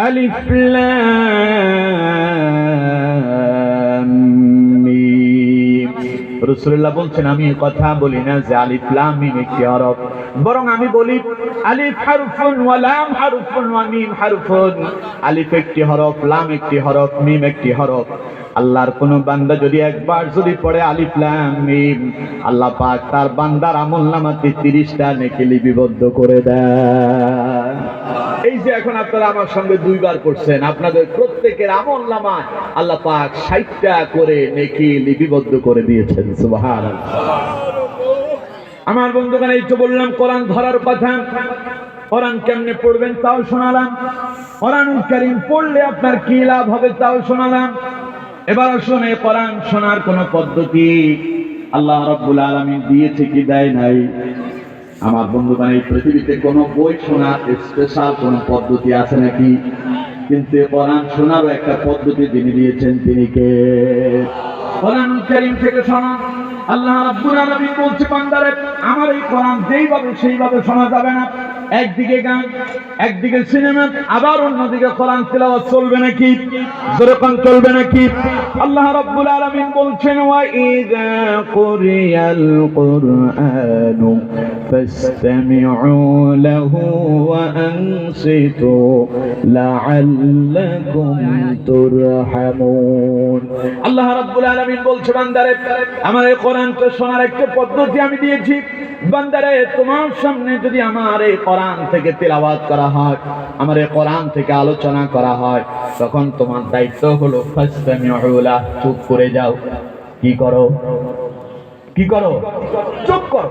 আলিফ লাম মিম। রাসূলুল্লাহ বলছেন আমি কথা বলি না যে আলিফ লাম মিম একটি হরফ, বরং আমি বলি আলিফ হারফুন ওয়া লাম হারফুন ওয়া মিম হারফুন। আলিফ একটি হরফ, লাম একটি হরফ, মিম একটি হরফ। আল্লাহর কোন বান্দা যদি একবার যদি পড়ে আলিফ লাম মিম, আল্লাহ পাক তার বান্দার আমলনামাতে 30টা নেকি লিপিবদ্ধ করে দেন। এই যে এখন আপনারা আমার সঙ্গে দুইবার করছেন, আপনাদের প্রত্যেকের আমলনামায় আল্লাহ পাক 60টা করে নেকি লিপিবদ্ধ করে দিয়েছেন। সুবহানাল্লাহ। আমার বন্ধুগণ, এই তো বললাম কোরআন ধরার কথা। কোরআন কেমনে পড়বেন তাও শোনালাম, কোরআনুল কারীম পড়লে আপনার কি লাভ হবে তাও শোনালাম। এবার শুনে কোরআন শোনার কোন পদ্ধতি আল্লাহ রাব্বুল আলামিন দিয়েছে কি দেয় নাই? আমার বন্ধুগণ, এই পৃথিবীতে কোন বই শোনার স্পেশাল কোন পদ্ধতি আছে নাকি? কিন্তু কোরআন শোনারও একটা পদ্ধতি যিনি দিয়েছেন তিনি কে? কোরআনুল কারীম থেকে শোনা। আল্লাহ রাব্বুল আলামিন বলছে বান্দারে আমার এই কোরআন যেইভাবে সেইভাবে শোনা যাবে না। একদিকে গান, একদিকে সিনেমা, আবার অন্যদিকে কোরআন তিলাওয়াত চলবে নাকি? জোরে কোন চলবে নাকি? আল্লাহ রাব্বুল আলামিন বলছেন ওয়া ইযা কুরিয়াল কুরআনু ফাসতামিউ লাহু ওয়া আনসিতু লাআল্লাকুম তুরহামুন। আল্লাহ রাব্বুল আলামিন বলছে বান্দারে আমার এই কোরআনটা শোনার একটা পদ্ধতি আমি দিয়েছি। বান্দারে তোমার সামনে যদি আমার এই কোরআন থেকে তিলাওয়াত করা হয়, আমার এই কোরআন থেকে আলোচনা করা হয়, তখন তোমার দায়িত্ব হলো ফাসতামিউ লাহ, চুপ করে যাও। কি করো? কি করো? চুপ করো।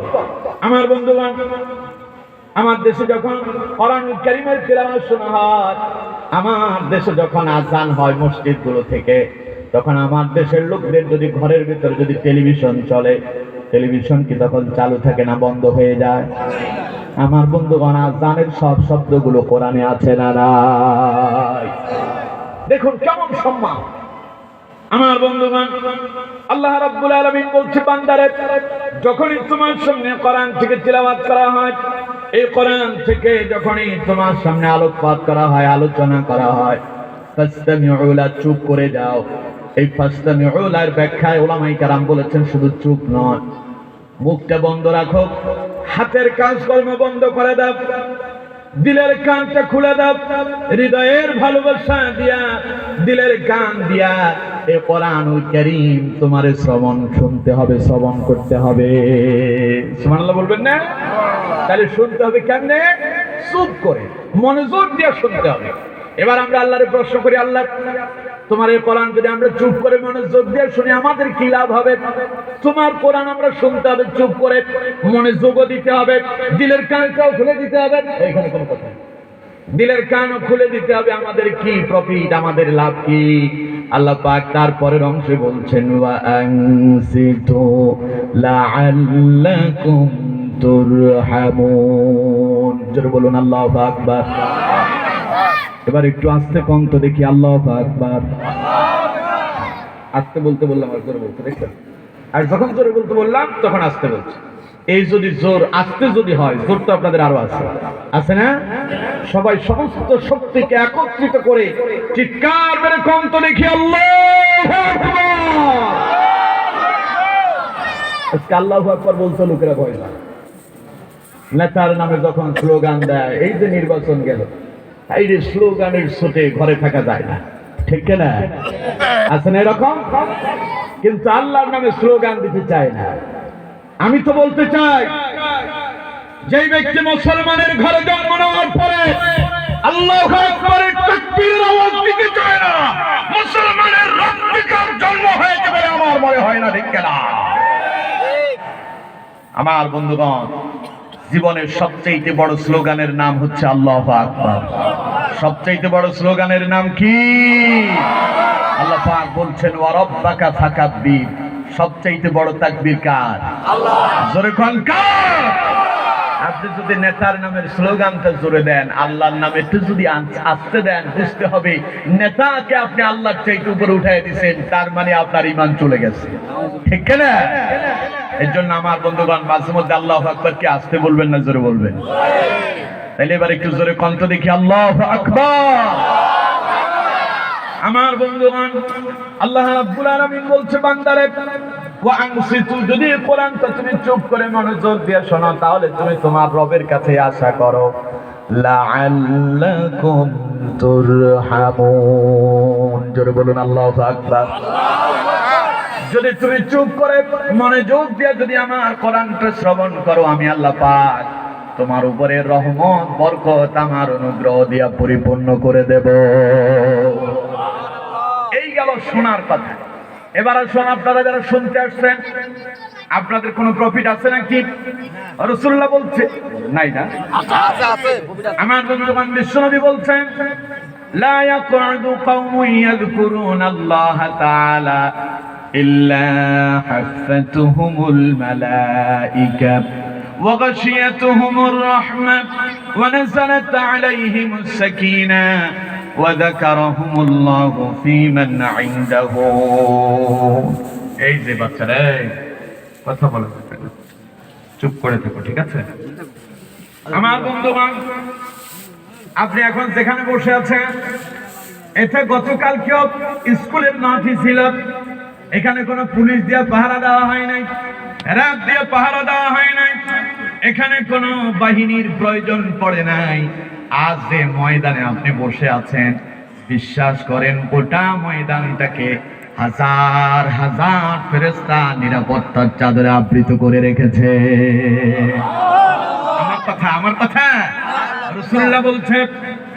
আমার বন্ধুগণ, আমার দেশে যখন কোরআনুল কারীমের তিলাওয়াত শোনা হয়, আমার দেশে যখন আযান হয় মসজিদগুলো থেকে, তখন আমার দেশের লোকদের যদি ঘরের ভিতরে যদি টেলিভিশন চলে, টেলিভিশন কি তখন চালু থাকে না বন্ধ হয়ে যায়? আমার বন্ধুগণ, আযানের সব শব্দগুলো কোরআনে আছে না নাই? দেখুন কেমন সম্মান। আমার বন্ধুগণ, আল্লাহ রাব্বুল আলামিন বলছে বান্দারে যখনই তোমার সামনে কোরআন থেকে তিলাওয়াত করা হয়, এই কোরআন থেকে যখনই তোমার সামনে আলোকপাত করা হয়, আলোচনা করা হয়, ফাসতামিউ লা, চুপ করে যাও। এই ফাসতামিউ লার ব্যাখ্যায় উলামায়ে কেরাম বলেছেন শুধু চুপ নয়, মুখটা বন্ধ রাখো, হাতের কাজকর্ম বন্ধ করে দাও, দিলের কানটা খুলে দাও, হৃদয়ের ভালোবাসা দিয়া, দিলের কান দিয়া এই কোরআনুল কারীম তোমার শ্রবণ শুনতে হবে, শ্রবণ করতে হবে। সুবহানাল্লাহ বলবেন না? তাহলে শুনতে হবে কেমনে? চুপ করে, মনোযোগ দিয়ে শুনতে হবে। এবার আমরা আল্লাহরে প্রশ্ন করি, আল্লাহ তোমার এই কোরআন যদি আমরা চুপ করে মনোযোগ দিয়ে শুনি আমাদের কি লাভ হবে? তোমার কোরআন আমরা শুনতে হবে চুপ করে, মনোযোগও দিতে হবে, দিলের কানটাও খুলে দিতে হবে। এইখানে কোনো কথা নেই, দিলের কানও খুলে দিতে হবে। আমাদের কি প্রফিট, আমাদের লাভ কি? আল্লাহ পাক তারপরের অংশে বলছেন ওয়া আনসিতু লাআল্লাকুম তুরহামুন। জোরে বলুন আল্লাহু আকবার। এবার একটু আস্তে কম তো দেখি, আল্লাহু আকবার। আস্তে বলতে বললাম আর জোরে বলতে, দেখছেন? আর যখন জোরে বলতে বললাম তখন আস্তে বলছি। এই যদি জোর আস্তে যদি হয়, জোর তো আপনাদের আরো আছে, আছে না? সবাই সমস্ত শক্তিকে একত্রিত করে চিৎকার মেরে কম তো দেখি আল্লাহু আকবার। আজকে আল্লাহু আকবার বলতে লোকেরা ভয় পায়। নেতার নামে যখন স্লোগান দেয়, এই যে নির্বাচন গেল, এই যে স্লোগানের ছোটে ঘরে থাকা যায় না, ঠিক না? আছে না এরকম? কিন্তু আল্লাহর নামে স্লোগান দিতে চায় না। আমি তো বলতে চাই, যেই ব্যক্তি মুসলমানের ঘরে জন্ম নেওয়ার পরে আল্লাহু আকবারের তাকবীরের আওয়াজ দিতে চায় না, মুসলমানের রক্তিকার জন্ম হয়েছে বলে আমার মনে হয় না, ঠিক না? আমার বন্ধুগণ, জীবনের সবচেয়ে বড় স্লোগানের নাম হচ্ছে আল্লাহু আকবার। সবচেয়ে বড় স্লোগানের নাম কি? আল্লাহ পাক বলছেন ওয়া রাব্বাকা ফাকাব্বির। সবচেয়ে বড় তাকবীর কার? আল্লাহ। জোরে কোন কার? আপনি যদি নেতার নামের স্লোগানটা জোরে দেন, আল্লাহর নামে একটু যদি আস্তে দেন, বুঝতে হবে নেতাকে আপনি আল্লাহর চাইতে উপরে উঠাই দিয়েছেন, তার মানে আপনার ঈমান চলে গেছে, ঠিক না? এর জন্য আমার বন্ধুগণ, মাঝে মধ্যে আল্লাহু আকবার কি আস্তে বলবেন না জোরে বলবেন? তাহলে এবার একটু জোরে কণ্ঠ দেখি আল্লাহু আকবার। আমার বন্ধুগণ, আল্লাহ রাব্বুল আলামিন বলছে বান্দারে ওয়া আনসিতু, যদি কোরআনটা তুমি চুপ করে মনোযোগ দিয়ে শোনো তাহলে তুমি তোমার রবের কাছে আশা করো লাআল্লাকুম তুরহামুন। জোরে বলুন আল্লাহু আকবার। যদি তুমি চুপ করে মনোযোগ দিয়ে যদি আমার কোরআনটা শ্রবণ করো, আমি আল্লাহ পাক তোমার উপরে রহমত বরকত আমার অনুগ্রহ দিয়া পরিপূর্ণ করে দেব। এই গেল শোনার কথা। এবার আসুন, আপনারা যারা শুনতে আসছেন আপনাদের কোনো প্রফিট আছে নাকি? রাসূলুল্লাহ বলছে নাই না? আমার বন্ধুগণ, বিশ্বনবী বলছেন লা ইয়াকউদু কওমুন ইয়াযকুরুনাল্লাহা তাআলা ইল্লা হাফাতুহুমুল মালাইকা ওয়া গাশিয়াতুহুমুর রাহমা ওয়া নাযালাত আলাইহিমুস সাকিনা ওয়া যাকারাহুমুল্লাহু ফীমান ইনদাহু। এই যে বাচ্চারা কথা বলে চুপ করে থাকো, ঠিক আছে? আমার বন্ধুগণ, আপনি এখন যেখানে বসে আছেন এটা গতকাল কেউ স্কুলের মাঠে ছিল, এখানে কোনো পুলিশ দিয়ে পাহারা দেওয়া হয় নাই, রাত দিয়ে পাহারা দেওয়া হয় নাই, এখানে কোনো বাহিনীর প্রয়োজন পড়ে নাই। আজ যে ময়দানে আপনি বসে আছেন, বিশ্বাস করেন গোটা ময়দানটাকে হাজার হাজার ফেরেশতা নিরাপত্তার চাদরে আবৃত করে রেখেছে। আমার কথা রাসূলুল্লাহ বলছে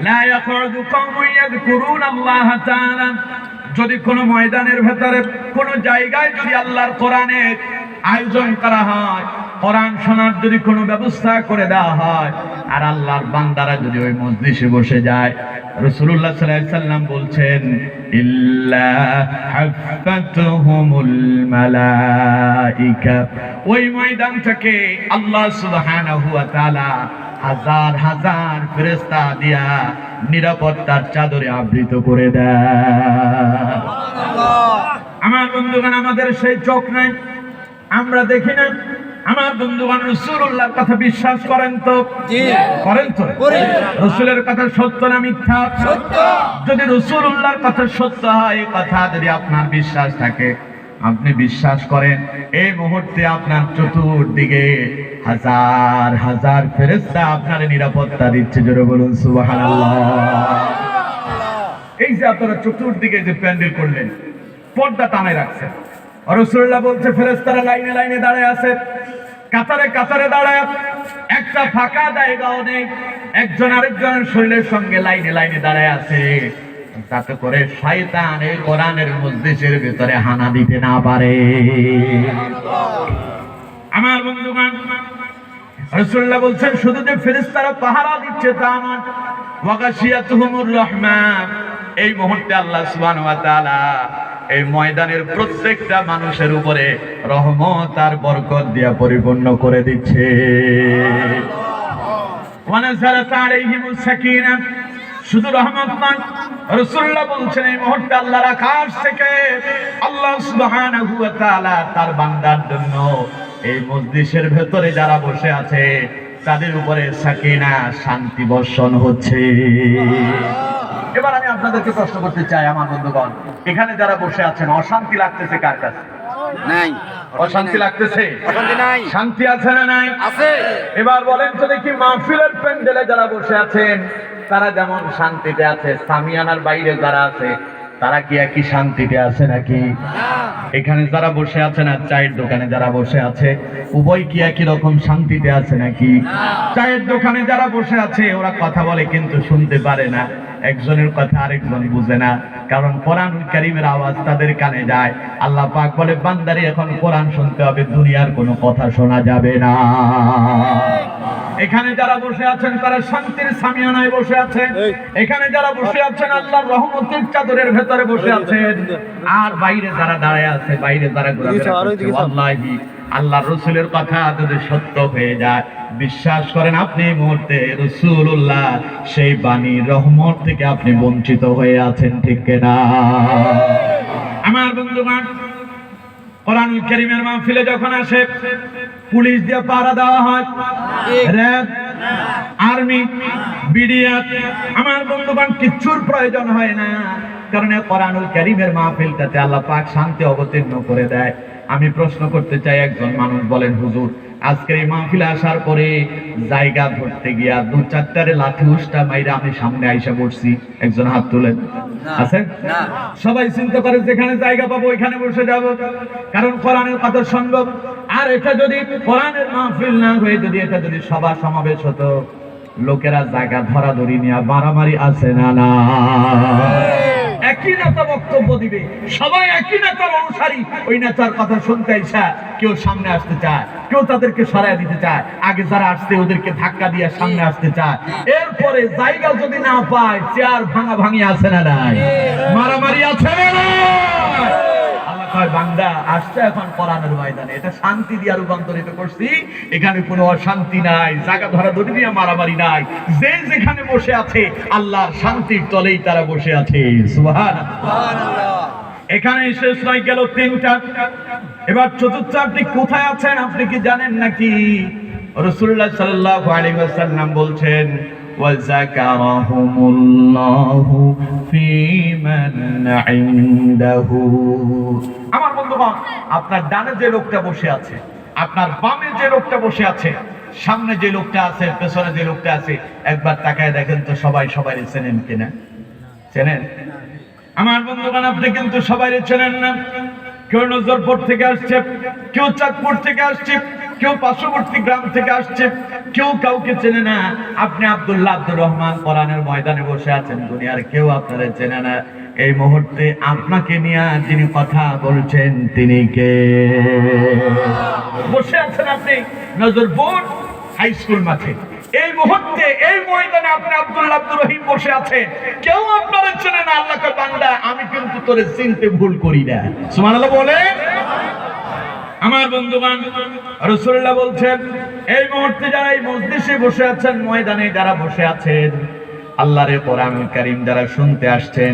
লা ইয়াকুদু কওমুন ইয়াযকুরুনাল্লাহা তাআলা, যদি কোনো ময়দানের ভেতরে কোনো জায়গায় যদি আল্লাহর কোরআনের আয়োজন করা হয়, কোরআন শোনার যদি কোনো ব্যবস্থা করে দেওয়া হয়, আর আল্লাহর বান্দারা যদি ওই মজলিসে বসে যায়, রাসূলুল্লাহ সাল্লাল্লাহু আলাইহি সাল্লাম বলছেন ইল্লা হাফাতুহুমুল মালাইকা, ওই ময়দানটাকে আল্লাহ সুবহানাহু ওয়া তাআলা হাজার হাজার ফেরেশতা দিয়া নিরাপত্তার চাদরে আবৃত করে দেয়। আমার বন্ধুগণ, আমাদের সেই চোখ নাই, আমরা দেখি না। আমার বন্ধুগণ, রাসূলুল্লাহর কথা বিশ্বাস করেন তো? করেন তো? রাসূলের কথা সত্য না মিথ্যা? সত্য। যদি রাসূলুল্লাহর কথা সত্য হয়, এই কথা যদি আপনার বিশ্বাস থাকে, আপনি বিশ্বাস করেন, এই মুহূর্তে আপনার চতুর্দিকে হাজার হাজার ফেরেশতা আপনার নিরাপত্তা দিচ্ছে। জোরে বলুন সুবহানাল্লাহ। এই যে আপনারা চতুর্দিকে যে প্যান্ডেল করলেন, পর্দা টানায় রাখছেন, রাসূলুল্লাহ বলছে ফেরেশতারা লাইনে লাইনে দাঁড়ায় আছে, কাতারে কাতারে দাঁড়ায়, একটা ফাঁকা জায়গাও নেই, একজন আরেকজনের শরীরের সঙ্গে লাইনে লাইনে দাঁড়ায় আছে, যাতে করে শয়তান এই কোরআনের মজলিসের ভিতরে হানা দিতে না পারে। আমার বন্ধুগণ, রাসূলুল্লাহ বলছেন শুধু যে ফেরেশতারা পাহারা দিচ্ছে তা নয়, ওয়া গাশিয়াতুহুমুর রাহমা, এই মুহূর্তে আল্লাহ সুবহানাহু ওয়া তাআলা এই ময়দানের প্রত্যেকটা মানুষের উপরে রহমত আর বরকত দিয়া পরিপূর্ণ করে দিচ্ছে। ওয়া নাযালাত আলাইহিমুস সাকিনা, শুধু রহমত নয়, রাসূলুল্লাহ বলছেন এই মুহূর্তে আল্লাহর আকাশ থেকে আল্লাহ সুবহানাহু ওয়া তাআলা তার বান্দার জন্য এই মজলিসের ভেতরে যারা বসে আছে তাদের উপরে সাকিনা, শান্তি বর্ষণ হচ্ছে। এবার আমি আপনাদেরকে প্রশ্ন করতে চাই, আমার বন্ধুগণ, এখানে যারা বসে আছেন অশান্তি লাগতেছে কার কাছে? নাই। অশান্তি লাগতেছে? অশান্তি নাই। শান্তি আছে না নাই? আছে। এবার বলেন তো দেখি, মাহফিলের প্যান্ডেলে যারা বসে আছেন তারা যেমন শান্তিতে আছে, সামিয়ানার বাইরে যারা আছে তারা কি একই শান্তিতে আছে নাকি? এখানে যারা বসে আছেন আর চায়ের দোকানে যারা বসে আছে, উভয় কি একই রকম শান্তিতে আছে নাকি? চায়ের দোকানে যারা বসে আছে ওরা কথা বলে কিন্তু শুনতে পারে না, একজনের কথা আরেকজন বুঝে না, কারণ কোরআনুল কারীমের আওয়াজ তাদের কানে যায়। আল্লাহ পাক বলে বান্দারে এখন কোরআন শুনতে হবে, দুনিয়ার কোনো কথা শোনা যাবে না। এখানে যারা বসে আছেন তারা শান্তির সামিয়ানায় বসে আছেন, এখানে যারা বসে আছেন আল্লাহর রহমতের চাদরের ভেতরে বসে আছেন, আর বাইরে যারা দাঁড়ায় আছে, বাইরে যারা ঘোরাফেরা করছে, ওয়াল্লাহি আল্লাহর রাসূলের কথা যদি সত্য হয়ে যায়, বিশ্বাস করেন আপনি এই মুহূর্তে রাসূলুল্লাহ সেই বাণী রহমত থেকে আপনি বঞ্চিত হয়ে আছেন, ঠিক কিনা? আমার বন্ধুগণ, কোরআনুল কারীমের মাহফিলে যখন আসে পুলিশ দিয়ে পাহারা দেওয়া হয়, র‍্যাব আর্মি, বিডিআর, আমার বন্ধুগণ কিচ্ছুর প্রয়োজন হয় না, কারণ কোরআনুল কারীমের মাহফিলটাতে আল্লাহ পাক শান্তি অবতীর্ণ করে দেয়। আমি প্রশ্ন করতে চাই, একজন মানুষ বলেন হুজুর আজকে এই মাহফিলে আসার পরে জায়গা ধরতে গিয়া 2-4টারে লাঠি উষ্টা মাইরা আমি সামনে আইসা বসছি, একজন হাত তুলেন আছে? সবাই চিন্তা করে যেখানে জায়গা পাবো ওইখানে বসে যাব, কারণ কোরআনের কথা শুনবো। আর এটা যদি কোরআনের মাহফিল না হয়ে যদি এটা যদি সভা সমাবেশ হতো, লোকেরা জায়গা ধরাধরি নিয়ে মারামারি আছে না না, একই নেতা বক্তব্য দিবে, সবাই একই নেতার অনুসারী, ওই নেতার কথা শুনতে আইসা কেউ সামনে আসতে চায়, কেউ তাদেরকে সরায় দিতে চায়, আগে যারা আসছে ওদেরকে ধাক্কা দিয়ে সামনে আসতে চায়। এরপরে জায়গা যদি না পায় চেয়ার ভাঙা ভাঙি আছে না নাই, মারামারি আছে না নাই। আল্লাহ কয় বান্দা আসছে এখন কোরআনের ময়দানে, এটা শান্তি দিয়া রূপান্তরিত করছি, এখানে কোনো অশান্তি নাই, জায়গা ধরা ধরে দিয়ে মারামারি নাই, যে যেখানে বসে আছে আল্লাহর শান্তির তলেই তারা বসে আছে। সুবহানাল্লাহ। এখানে শেষ নয়, গেল 3টা, এবার চতুর্থ। আপনি কোথায় আছেন আপনি কি জানেন নাকি? রাসূলুল্লাহ সাল্লাল্লাহু আলাইহি ওয়াসাল্লাম বলছেন ওয়াযাকারাহুমুল্লাহু ফীমান ইনদাহু। আমার বন্ধুগণ, আপনার ডানে যে লোকটা বসে আছে, আপনার বামে যে লোকটা বসে আছে, সামনে যে লোকটা আছে, পেছনে যে লোকটা আছে, একবার তাকায় দেখেন তো সবাই সবাই চেনেন কিনা? চেনেন? আমার বন্ধুগণ, আপনি কিন্তু সবাই চেনেন না। কেউ নজরপুর থেকে আসছে, কেউ চাঁদপুর থেকে আসছে, কেউ পার্শ্ববর্তী গ্রাম থেকে আসছে, কেউ কাউকে চেনে না। আপনি আব্দুল্লাহ আব্দুর রহমান কোরআনের ময়দানে বসে আছেন, দুনিয়ার কেউ আপনারা চেনে না। এই মুহূর্তে আপনাকে নিয়ে যিনি কথা বলছেন তিনি কে? বসে আছেন আপনি নজরপুর হাই স্কুল মাঠে, এই মুহূর্তে এই ময়দানে আপনি আব্দুল্লাহ আব্দুর রহিম বসে আছেন, কেউ আপনারা চেনে না। আল্লাহ কে বান্দা আমি কিন্তু তোরে চিনতে ভুল করি না। সুবহানাল্লাহ বলে। আমার বন্ধুগণ, রাসূলুল্লাহ বলছেন এই মুহূর্তে যারা এই মজলিসে বসে আছেন, ময়দানে যারা বসে আছেন, আল্লাহর কোরআনুল কারীম যারা শুনতে আসছেন,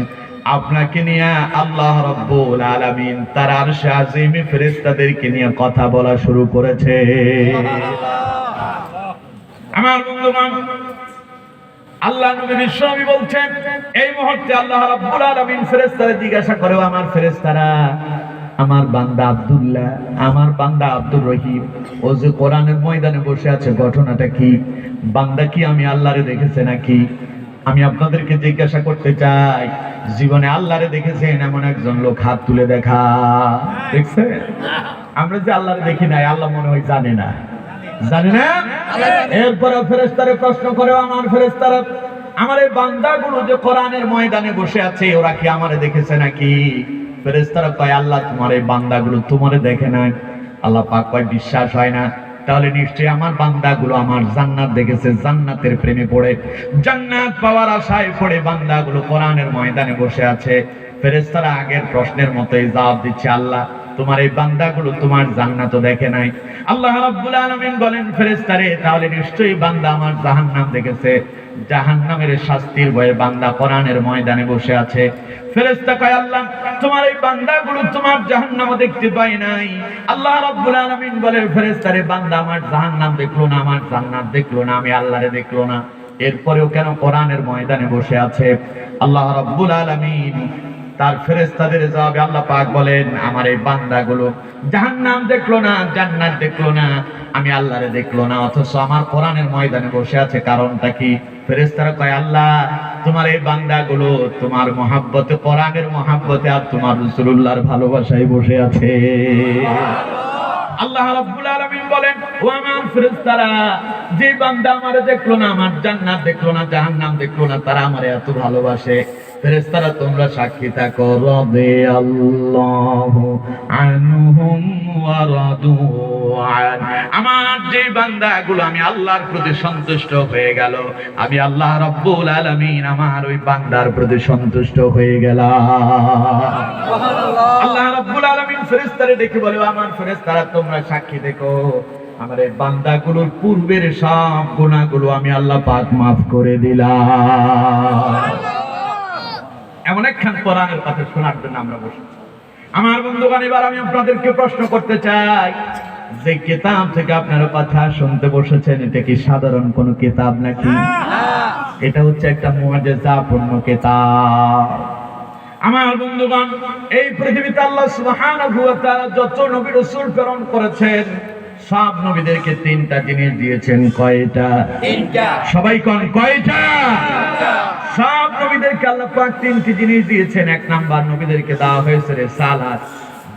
আপনাকে নিয়ে আল্লাহ রাব্বুল আলামিন তার আরশে আজিমে ফেরেশতাদেরকে নিয়ে কথা বলা শুরু করেছে। আমার বন্ধুগণ, আল্লাহ নবী বিশ্বনবী বলছেন এই মুহূর্তে আল্লাহ রাব্বুল আলামিন ফেরেশতাদের জিজ্ঞাসা করে, আমার ফেরেশতারা, আমার বান্দা আব্দুল্লাহ, আমার বান্দা আব্দুর রহিম ও যে কোরআনের ময়দানে বসে আছে, ঘটনাটা কি? বান্দা কি আমি আল্লাহরে দেখেছে নাকি? আমি আপনাদেরকে জিজ্ঞাসা করতে চাই, জীবনে আল্লাহরে দেখেছেন এমন একজন লোক হাত তুলে দেখা দেখছেন? আমরা যে আল্লাহরে দেখি নাই, আল্লাহ মনে হয় জানে না, জানে না। এরপরে ফেরেশতারে প্রশ্ন করে, আমার ফেরেশতারা, আমার এই বান্দাগুলো যে কোরআনের ময়দানে বসে আছে, ওরা কি আমারে দেখেছে নাকি? ফেরেশতারা কয়, আল্লাহ তোমার এই বান্দাগুলো তোমারে দেখে নাই। আল্লাহ পাক কয়, বিশ্বাস হয় না? তাহলে নিশ্চয়ই আমার বান্দাগুলো আমার জান্নাত দেখেছে, জান্নাতের প্রেমে পড়ে, জান্নাত পাওয়ার আশায় পড়ে বান্দাগুলো কোরআনের ময়দানে বসে আছে। ফেরেশতারা আগের প্রশ্নের মতোই জবাব দিচ্ছে, আল্লাহ তোমার এই বান্দাগুলো তোমার জান্নাতও দেখে নাই। আল্লাহ রাব্বুল আলামিন বলেন, ফেরেশতারে তাহলে নিশ্চয়ই বান্দা আমার জাহান্নাম দেখেছে, জাহান্নামের শাস্তির ভয়ে বান্দা কোরআনের ময়দানে বসে আছে। ফেরেশতা কয়, আল্লাহ তোমার এই বান্দাগুলো তোমার জাহান্নামও দেখতে পায় নাই। আল্লাহ রাব্বুল আলামিন বলে, ফেরেশতারে বান্দা আমার জাহান্নাম দেখলো না, আমার জান্নাত দেখলো না, আমি আল্লাহরে দেখলো না, এরপরেও কেন কোরআনের ময়দানে বসে আছে? আল্লাহ রাব্বুল আলামিন তার ফেরেশতাদের জবাবে আল্লাহ পাক বলেন, আমার এই বান্দাগুলো জাহান্নাম দেখলো না, জান্নাত দেখলো না, আমি আল্লাহরে দেখলো না, অথচ আমার কোরআনের ময়দানে বসে আছে। কারণটা কি? ফেরেশতারা কয়, আল্লাহ তোমার এই বান্দাগুলো তোমার মহাব্বতে, কোরআনের মহাব্বতে আর তোমার রাসূলুল্লাহর ভালোবাসায় বসে আছে। আল্লাহ রাব্বুল আলামিন বলেন, ও আমার ফেরেশতারা, যে বান্দা আমারে দেখলো না, আমার জান্নাত দেখলো না, জাহান্নাম দেখলো না, তারা আমারে এত ভালোবাসে। ফেরেশতারা তোমরা সাক্ষী থাকো, রাদিয়াল্লাহু আনহুম ওয়া রাদু আন। আমার যে বান্দাগুলো আমি আল্লাহর প্রতি সন্তুষ্ট হয়ে গেল, আমি আল্লাহ রাব্বুল আলামিন আমার ওই বান্দার প্রতি সন্তুষ্ট হয়ে গেলাম। সুবহানাল্লাহ। আল্লাহ রাব্বুল আলামিন ফেরেশতারে ডেকে বলে, আমার ফেরেশতারা তোমরা সাক্ষী দেখো, আমার এই বান্দাগুলোর পূর্বের সব গুনাহগুলো আমি আল্লাহ পাক মাফ করে দিলাম। এমন একখান কোরআনের কথা শোনার জন্য আমরা বসেছি। আমার বন্ধুগণ, এবার আমি আপনাদেরকে প্রশ্ন করতে চাই, যে কিতাব থেকে আপনারা কথা শুনতে বসেছেন এটা কি সাধারণ কোন কিতাব নাকি? এটা হচ্ছে একটা মুআজিজাপূর্ণ কিতাব। আমার বন্ধুগণ, এই পৃথিবীতে আল্লাহ সুবহানাহু ওয়া তাআলা যত নবী রাসূল প্রেরণ করেছেন সব নবীদেরকে তিনটা জিনিস দিয়েছেন। কয়টা? তিনটা। সবাই কোন কয়টা? সব নবীদেরকে আল্লাহ পাক তিনটি জিনিস দিয়েছেন। এক নাম্বার নবীদেরকে দেওয়া হয়েছে রিসালাত,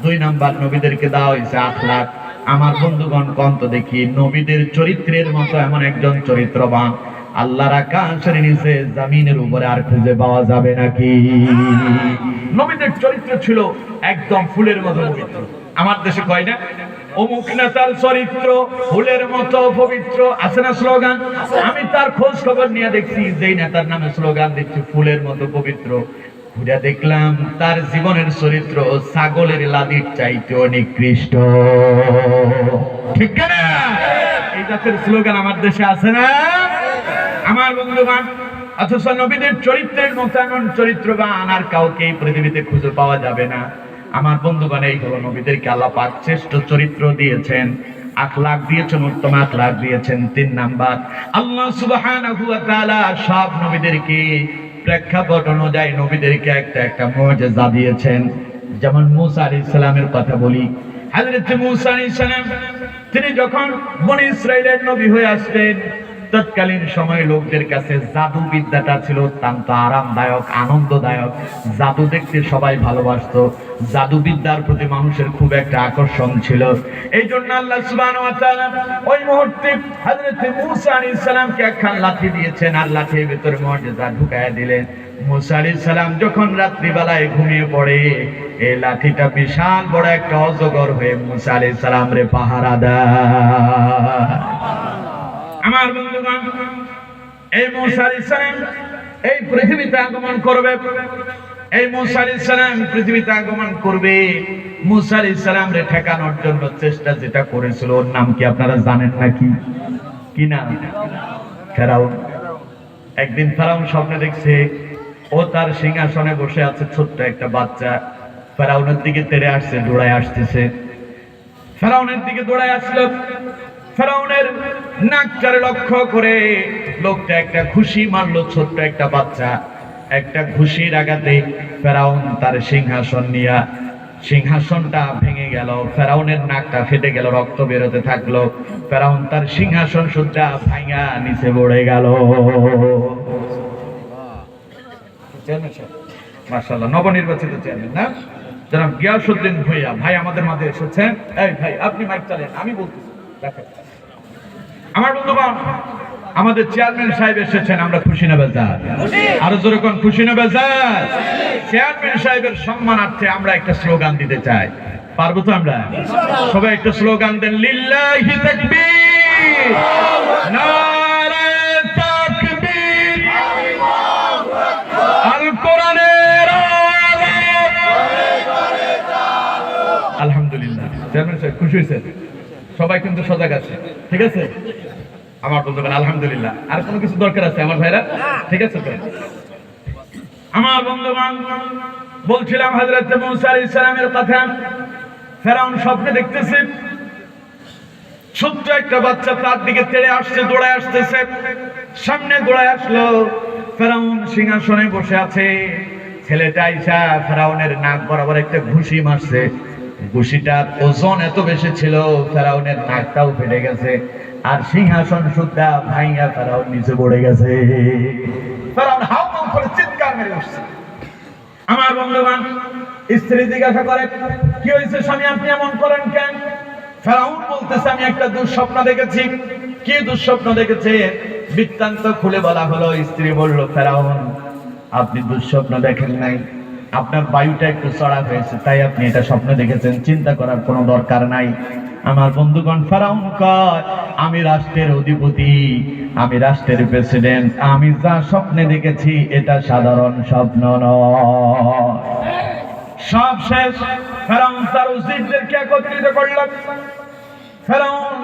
দুই নাম্বার নবীদেরকে দেওয়া হয়েছে আখলাক। আমার বন্ধুগণ, কোন তো দেখি নবীদের চরিত্রের মতো এমন একজন চরিত্রবান আল্লাহর আকাশের নিচে জমিনের উপরে আর খুঁজে পাওয়া যাবে নাকি? নবীদের চরিত্র ছিল একদম ফুলের মতো পবিত্র। আমার দেশে কয় না অমুক নেতার চরিত্র ফুলের মতো পবিত্র, আছে না স্লোগান? আমি তার খোঁজ খবর নিয়ে দেখছি যেই নেতার নামে স্লোগান দিচ্ছে ফুলের মতো পবিত্র, ঘুরে দেখলাম তার জীবনের চরিত্র ছাগলের লাদির চাইতেও নিকৃষ্ট। ঠিক না? এই জাতের স্লোগান আমার দেশে আছে না? আমার বন্ধুগণ, অথচ নবীদের চরিত্রের মতো এমন চরিত্রবান আর কাউকে এই পৃথিবীতে খুঁজে পাওয়া যাবে না। আমার বন্ধুগণ, এই হলো নবীদেরকে আল্লাহ পাক শ্রেষ্ঠ চরিত্র দিয়েছেন, আখলাক দিয়েছেন, উত্তম আখলাক দিয়েছেন। তিন নাম্বার, আল্লাহ সুবহানাহু ওয়া তাআলা সব নবীদেরকে প্রেক্ষাপট অনুযায়ী নবীদেরকে একটা একটা মুআজিজা দিয়েছেন। যেমন মুসা আলাইহিস সালামের কথা বলি। হযরত মুসা আলাইহিস সালাম তিনি যখন বনি ইসরাইলের নবী হয়ে আসলেন, তৎকালীন সময় লোকদের কাছে জাদু বিদ্যাটা ছিল অত্যন্ত আরামদায়ক, আনন্দদায়ক। জাদু দেখতে সবাই ভালোবাসতো, জাদু বিদ্যার প্রতি মানুষের খুব একটা আকর্ষণ ছিল। এই জন্য আল্লাহ সুবহানাহু ওয়া তাআলা ওই মুহূর্তে হযরত মুসা আলাইহিস সালামকে একখান লাঠি দিয়েছেন আর লাঠির ভিতরে মুআজিজা ঢুকায়া দিলেন। মুসা আলাইহিস সালাম যখন রাত্রিবেলায় ঘুমিয়ে পড়ে, এই লাঠিটা বিশাল বড় একটা অজগর হয়ে মুসা আলাইহিস সালামরে পাহারা দেয়। আমার বন্ধুগণ, এই মুসা আলাইহিস সালাম এই পৃথিবীতে আগমন করবে। এই মুসা আলাইহিস সালাম পৃথিবীতে আগমন করবে। মুসা আলাইহিস সালামরে ঠেকানোর জন্য চেষ্টা যেটা করেছিল, ওর নাম কি আপনারা জানেন নাকি? কি নাম? ফেরাউন। একদিন ফেরাউন স্বপ্নে দেখছে ও তার সিংহাসনে বসে আছে, ছোট্ট একটা বাচ্চা ফেরাউনের দিকে তেড়ে আসছে, দৌড়ায় আসতেছে। ফেরাউনের দিকে দৌড়ায় আসলো। ফেরাউনের নাকটারে লক্ষ্য করে লোকটা একটা ঘুষি মারলো, ছোট্ট একটা বাচ্চা। একটা ঘুষির আঘাতে ফেরাউন তার সিংহাসন নিয়া সিংহাসনটা ভেঙে গেল, ফেরাউনের নাকটা ফেটে গেল, রক্ত বেরোতে থাকলো। ফেরাউন তার সিংহাসন সুদ্ধা ভাঙা নিচে পড়ে গেল। মাশাআল্লাহ, নবনির্বাচিত চেয়ারম্যান না জনাব গিয়াসউদ্দিন ভূঁইয়া ভাই আমাদের মাঝে এসেছেন। এই ভাই আপনি মাইক চালেন, আমি বলতেছি। আমার বন্ধুগণ, আমাদের চেয়ারম্যান সাহেব এসেছেন, আমরা খুশি না বেজার? আরো জোরে কোন খুশি না বেজার? চেয়ারম্যান সাহেবের সম্মানার্থে আমরা একটা স্লোগান দিতে চাই, পারবো তো আমরা? সবাই একটা স্লোগান দেন, লিল্লাহি তাকবীর, নারে তাকবীর, আল কোরআনের আওয়াজ। আলহামদুলিল্লাহ, চেয়ারম্যান সাহেব খুশি হয়েছেন? সবাই কিন্তু সজাগ আছে, ঠিক আছে? আমার বন্ধুগণ, আলহামদুলিল্লাহ। আর কোনো কিছু দরকার আছে আমার ভাইরা? ঠিক আছে তো? আমার বন্ধুগণ, বলছিলাম হযরত মুসা আলাইহিস সালামের কথা। ফেরাউন স্বপ্নে দেখতেছে ছোট্ট একটা বাচ্চা তার দিকে তেড়ে আসছে, দৌড়ায় আসতেছে। সামনে দৌড়ায় আসলো, ফেরাউন সিংহাসনে বসে আছে। ছেলেটা আইসা ফেরাউনের নাক বরাবর একটা ঘুষি মারছে। ঘুষিটার ওজন এত বেশি ছিল ফেরাউনের নাকটাও ফেটে গেছে, আর সিংহাসন সুদ্ধা ভাঙা ফেরাউন নিচে পড়ে গেছে। ফেরাউন হাউমাউ করে চিৎকার মেরে উঠছে। আমার বন্ধুগণ, স্ত্রী জিজ্ঞাসা করে, কি হয়েছে স্বামী, আপনি এমন করেন কেন? ফেরাউন বলতেছে, আমি একটা দুঃস্বপ্ন দেখেছি। কি দুঃস্বপ্ন দেখেছে বৃত্তান্ত খুলে বলা হলো। স্ত্রী বলল, ফেরাউন আপনি দুঃস্বপ্ন দেখেন নাই, আপনার বায়ুটা একটু চড়া হয়েছে, তাই আপনি এটা স্বপ্ন দেখেছেন, চিন্তা করার কোনো দরকার নাই। আমার বন্ধুগণ, ফেরাউন কয়, আমি রাষ্ট্রের অধিপতি, আমি রাষ্ট্রের প্রেসিডেন্ট, আমি যা স্বপ্নে দেখেছি এটা সাধারণ স্বপ্ন নয়। সব শেষ, ফেরাউন তার উজিরদেরকে একত্রিত করল। ফেরাউন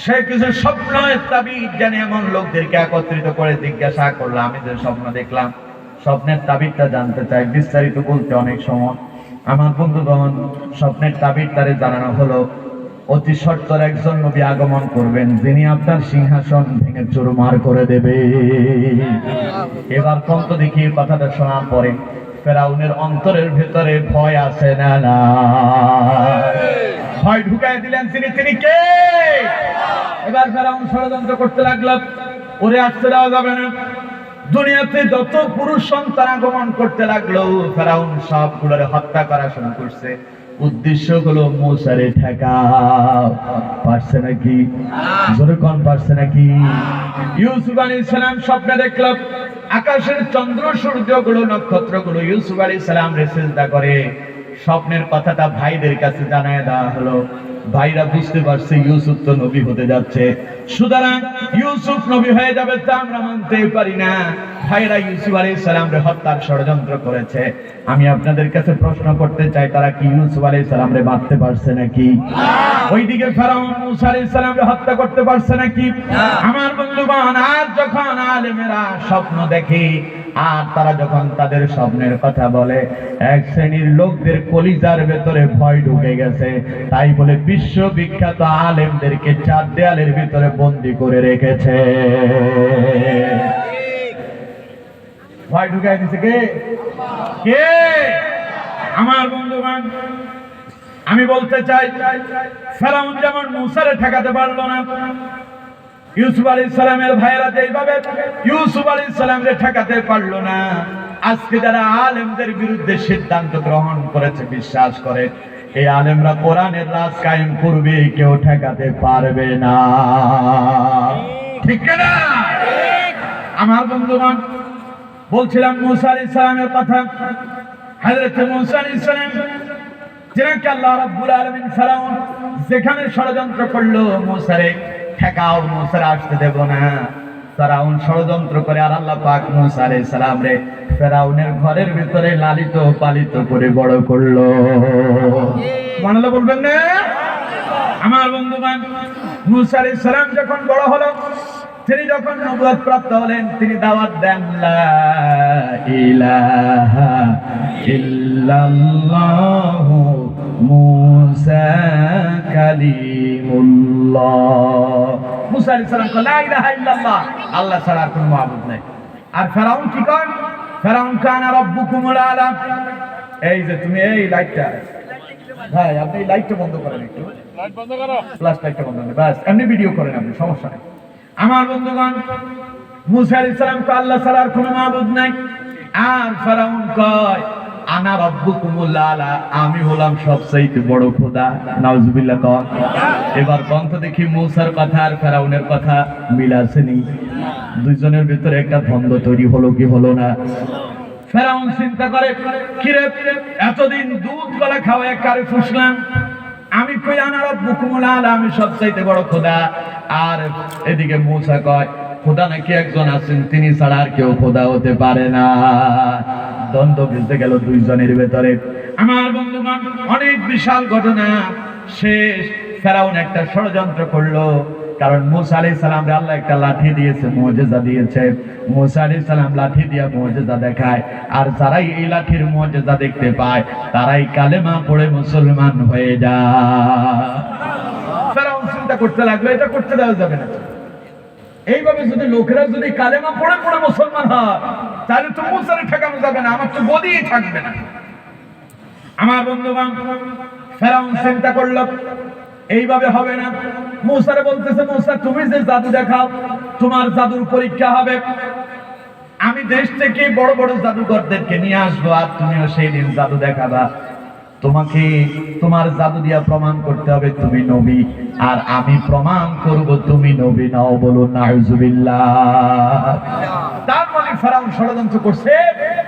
সে কিছু স্বপ্নের তাবিজ জানে এমন লোকদেরকে একত্রিত করে জিজ্ঞাসা করলো, আমি যে স্বপ্ন দেখলাম স্বপ্নের তাবিজটা জানতে চাই, বিস্তারিত বলতে অনেক সময়। আমার বন্ধুগণ, স্বপ্নের তাবিজ তারে জানানো হলো। অতি সত্বর একজন নবী আগমন করবেন, যিনি আপনার সিংহাসন ভেঙে চুরমার করে দেবে। এবার কন্ত দেখি কথাটা শোনার পরে ফেরাউনের অন্তরের ভেতরে ভয় আছে না? না, ভয় ঢুকাই দিলেন। তিনি কে? এবার ফেরাউন ষড়যন্ত্র করতে লাগলো, ওরে আসতে দেওয়া যাবে না। দুনিয়াতে যত পুরুষ সন্তান আগমন করতে লাগলো, ফেরাউন সবগুলোরে হত্যা করা শুরু করছে। উদ্দেশ্য হলো মূসারে ঠেকাও। পারছে নাকি? জোরে কোন পারছে নাকি? ইউসুফ আলাইহিস সালাম স্বপ্নে দেখল আকাশের চন্দ্র সূর্যগুলো নক্ষত্রগুলো ইউসুফ আলাইহিস সালামরে সিজদা করে। স্বপ্নের কথাটা ভাইদের কাছে জানায় দেওয়া হলো। ভাইরা বুঝতে পারছে ইউসুফ তো নবী হতে যাচ্ছে, সুতরাং ইউসুফ নবী হয়ে যাবে তা আমরা মানতে পারি না। ভাইরা ইউসুফ আলাইহিস সালামরে হত্যার ষড়যন্ত্র করেছে। আমি আপনাদের কাছে প্রশ্ন করতে চাই, তারা কি ইউসুফ আলাইহিস সালামরে মারতে পারছে নাকি? ওইদিকে ফেরাউন মূসা আলাইহিস সালামরে হত্যা করতে পারছে নাকি? আমার বন্ধুগণ, আজ যখন আলেমেরা স্বপ্ন দেখে আর তারা যখন তাদের স্বপ্নের কথা বলে, এক শ্রেণীর লোকদের কলিজার ভেতরে ভয় ঢুকে গেছে। তাই বলে বিশ্ববিখ্যাত আলেমদেরকে চার দেয়ালের ভিতরে বন্দী করে রেখেছে। ভয় ঢুকাই দিছে কে? কে? আমার বন্ধুগণ, আমি বলতে চাই, ফেরাউন যেমন মূসারে ঠেকাতে পারলো না, ইউসুফ আলাইহিস সালামের ভাইরা যেভাবে ইউসুফ আলাইহিস সালামকে ঠেকাতে পারলো না, আজকে যারা আলেমদের বিরুদ্ধে সিদ্ধান্ত গ্রহণ করেছে, বিশ্বাস করে এই আলেমরা কোরআনের রাজ কায়েম করবে, কেউ ঠেকাতে পারবে না। ঠিক না? আমার বন্ধুগণ, বলছিলাম মূসা আলাইহিস সালামের কথা। হযরত মূসা আলাইহিস সালাম যাকে আল্লাহ রাব্বুল আলামিন ফেরাউন যেখানে ষড়যন্ত্র করলো, মূসারে ঠেকাও, মূসারে আসতে দেব না, ফেরাউন ষড়যন্ত্র করে আর আল্লাহ পাক মূসা আলাইহিস সালাম রে ফেরাউনের ঘরের ভিতরে লালিত পালিত করে বড় করলো। সুবহানাল্লাহ বলবেন না? আমার বন্ধুগণ, মূসা আলাইহিস সালাম যখন বড় হলো, তিনি যখন নবুয়ত প্রাপ্ত হলেন, তিনি দাওয়াত দেন লা ইলাহা ইল্লাল্লাহু মূসা কালিমুল্লাহ। মূসা আলাইহিস সালাম কয় লা ইলাহা ইল্লাল্লাহ, আল্লাহ ছাড়া আর কোনো মাবুদ নাই। আর ফেরাউন কি কয়? ফেরাউন কানা রাব্বুকুমুল আলা। এই যে তুমি এই লাইটটা, ভাই আপনি এই লাইটটা বন্ধ করেন, একটু লাইট বন্ধ করো, ফ্ল্যাশ লাইটটা বন্ধ করেন, বাস এমনি ভিডিও করেন আপনি, সমস্যা নেই। আমার বন্ধুগণ, মূসা আলাইহিস সালাম কয় আল্লাহ ছাড়া আর কোনো মাবুদ নাই। আর ফেরাউন কয় আনা রাব্বুকুমুল আলা, আমি হলাম সবচাইতে বড় খোদা। নাউজুবিল্লাহ কন। এবার কন্ত দেখি মূসার কথা আর ফেরাউনের কথা মিল আসেনি? দুইজনের ভিতরে একটা দ্বন্দ্ব তৈরি হলো কি হলো না? ফেরাউন চিন্তা করে, কিরে এতদিন দুধ গলা খাওয়ায় কারে ফুসলাম, আমি কই আনা রাব্বুকুমুল আলা, আমি সবচাইতে বড় খোদা। আর এদিকে মূসা কয় খোদা নাকি একজন আছেন, তিনি ছাড়া আর কেউ খোদা হতে পারে না। দ্বন্দ্ব মিলতে গেল দুইজনের ভেতরে। আমার বন্ধুগণ, অনেক বিশাল ঘটনা শেষ। ফেরাউন একটা ষড়যন্ত্র করলো, কারণ মূসা আলাইহিস সালামকে আল্লাহ একটা লাঠি দিয়েছে, মুজিজা দিয়েছে। মূসা আলাইহিস সালাম লাঠি দিয়ে মুজিজা দেখায়, আর যারাই এই লাঠির মুজিজা দেখতে পায় তারাই কালেমা পড়ে মুসলমান হয়ে যায়। ফেরাউন চিন্তা করতে লাগলো, এটা করতে দেওয়া যাবে না। এইভাবে যদি লোকেরা যদি কালেমা পড়ে পড়ে মুসলমান হয়, তাহলে তো মূসারে ঠেকানো যাবে না, আমার তো গদিই থাকবে না। আমার বন্ধুগণ, ফেরাউন চিন্তা করলো এইভাবে হবে না। মূসারে বলতেছে, মূসা তুমি যে জাদু দেখাও, তোমার জাদুর পরীক্ষা হবে। আমি দেশ থেকে বড় বড় জাদুকরদেরকে নিয়ে আসবো, আর তুমিও সেই দিন জাদু দেখাবা। তোমাকে তোমার জাদু দিয়া প্রমাণ করতে হবে তুমি নবী, আর আমি প্রমাণ করব তুমি নবী নাও। বলুন নাউজুবিল্লাহ। তার মানে ফেরাউন ষড়যন্ত্র করছে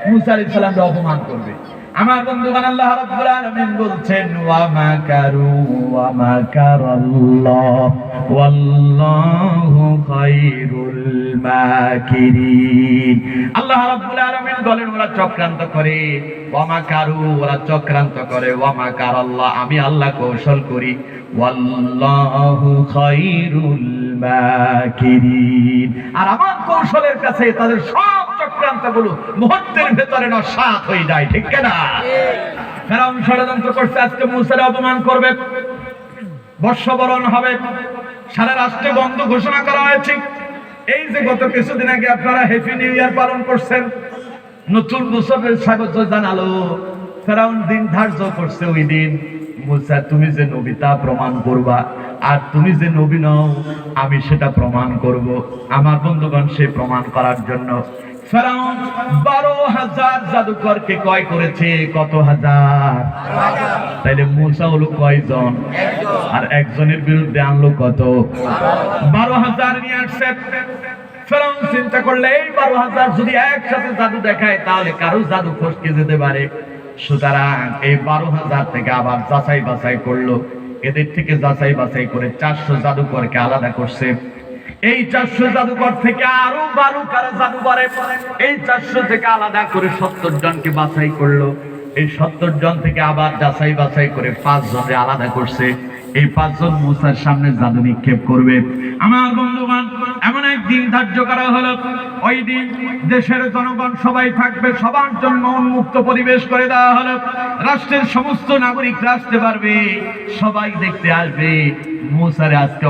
মূসা আলাইহিস সালামকে অপমান করবে। আমার বন্ধুগণ, আল্লাহ রাব্বুল আলামিন বলছেন ওয়া মাকারু ওয়া মাকারাল্লাহ ওয়াল্লাহু খায়রুল মাকিরিন। আল্লাহ রাব্বুল আলামিন বলেন ওরা চক্রান্ত করে, ওয়া মাকারু ওরা চক্রান্ত করে, ওয়া মাকারাল্লাহ আমি আল্লাহ কৌশল করি, ওয়াল্লাহু খায়রুল মাকিরিন। আর আমার কৌশলের কাছে তাদের সব চক্রান্তগুলো মুহূর্তের ভেতরে নস্যাৎ হয়ে যায়। ঠিক না? ফেরাউন ষড়যন্ত্র করছে আজকে মূসার অপমান করবে। বর্ষবরণ হবে, সারা রাষ্ট্রে বন্ধ ঘোষণা করা হয়েছে। এই যে গত কিছুদিন আগে আপনারা হ্যাপি নিউ ইয়ার পালন করছেন, নতুন বছরের স্বাগত জানালো, ফেরাউন দিন ধার্য করছে ওই দিন, মুসা তুমি যে নবী তা প্রমাণ করবা, আর তুমি যে নবী নও আমি সেটা প্রমাণ করব। আমার বন্ধুগণ, সে প্রমাণ করার জন্য ফেরাউন 12,000 জাদুকরকে ক্রয় করেছে। কত হাজার? তাইলে মুসা হলো কয়জন? আর একজনের বিরুদ্ধে আনলো কত? 12,000 নিয়ে আসছে। ফেরাউন চিন্তা করলে এই 12,000 যদি একসাথে জাদু দেখায় তাহলে কারো জাদু ফসকে যেতে পারে। সুতরাং এই 12,000 থেকে আবার যাচাই বাছাই করলো। এদের থেকে যাচাই বাছাই করে 400 জাদুকরকে আলাদা করছে। এই 400 জাদুকর থেকে আরো 12 কারা জাদু পারে, এই 400 থেকে আলাদা করে 70 জনকে বাছাই করলো। এই 70 জন থেকে আবার যাচাই বাছাই করে 5 জনকে আলাদা করছে। এই 5 জন মুসার সামনে জাদু নিক্ষেপ করবে। আমার বন্ধুগণ, এমন এক দিন ধার্য করা হলো, ওই দিন দেশের জনগণ সবাই থাকবে, সবার জন্য উন্মুক্ত পরিবেশ করে দেওয়া হলো। রাষ্ট্রের সমস্ত নাগরিকরা আসতে পারবে, সবাই দেখতে আসবে। মুসারে আজকে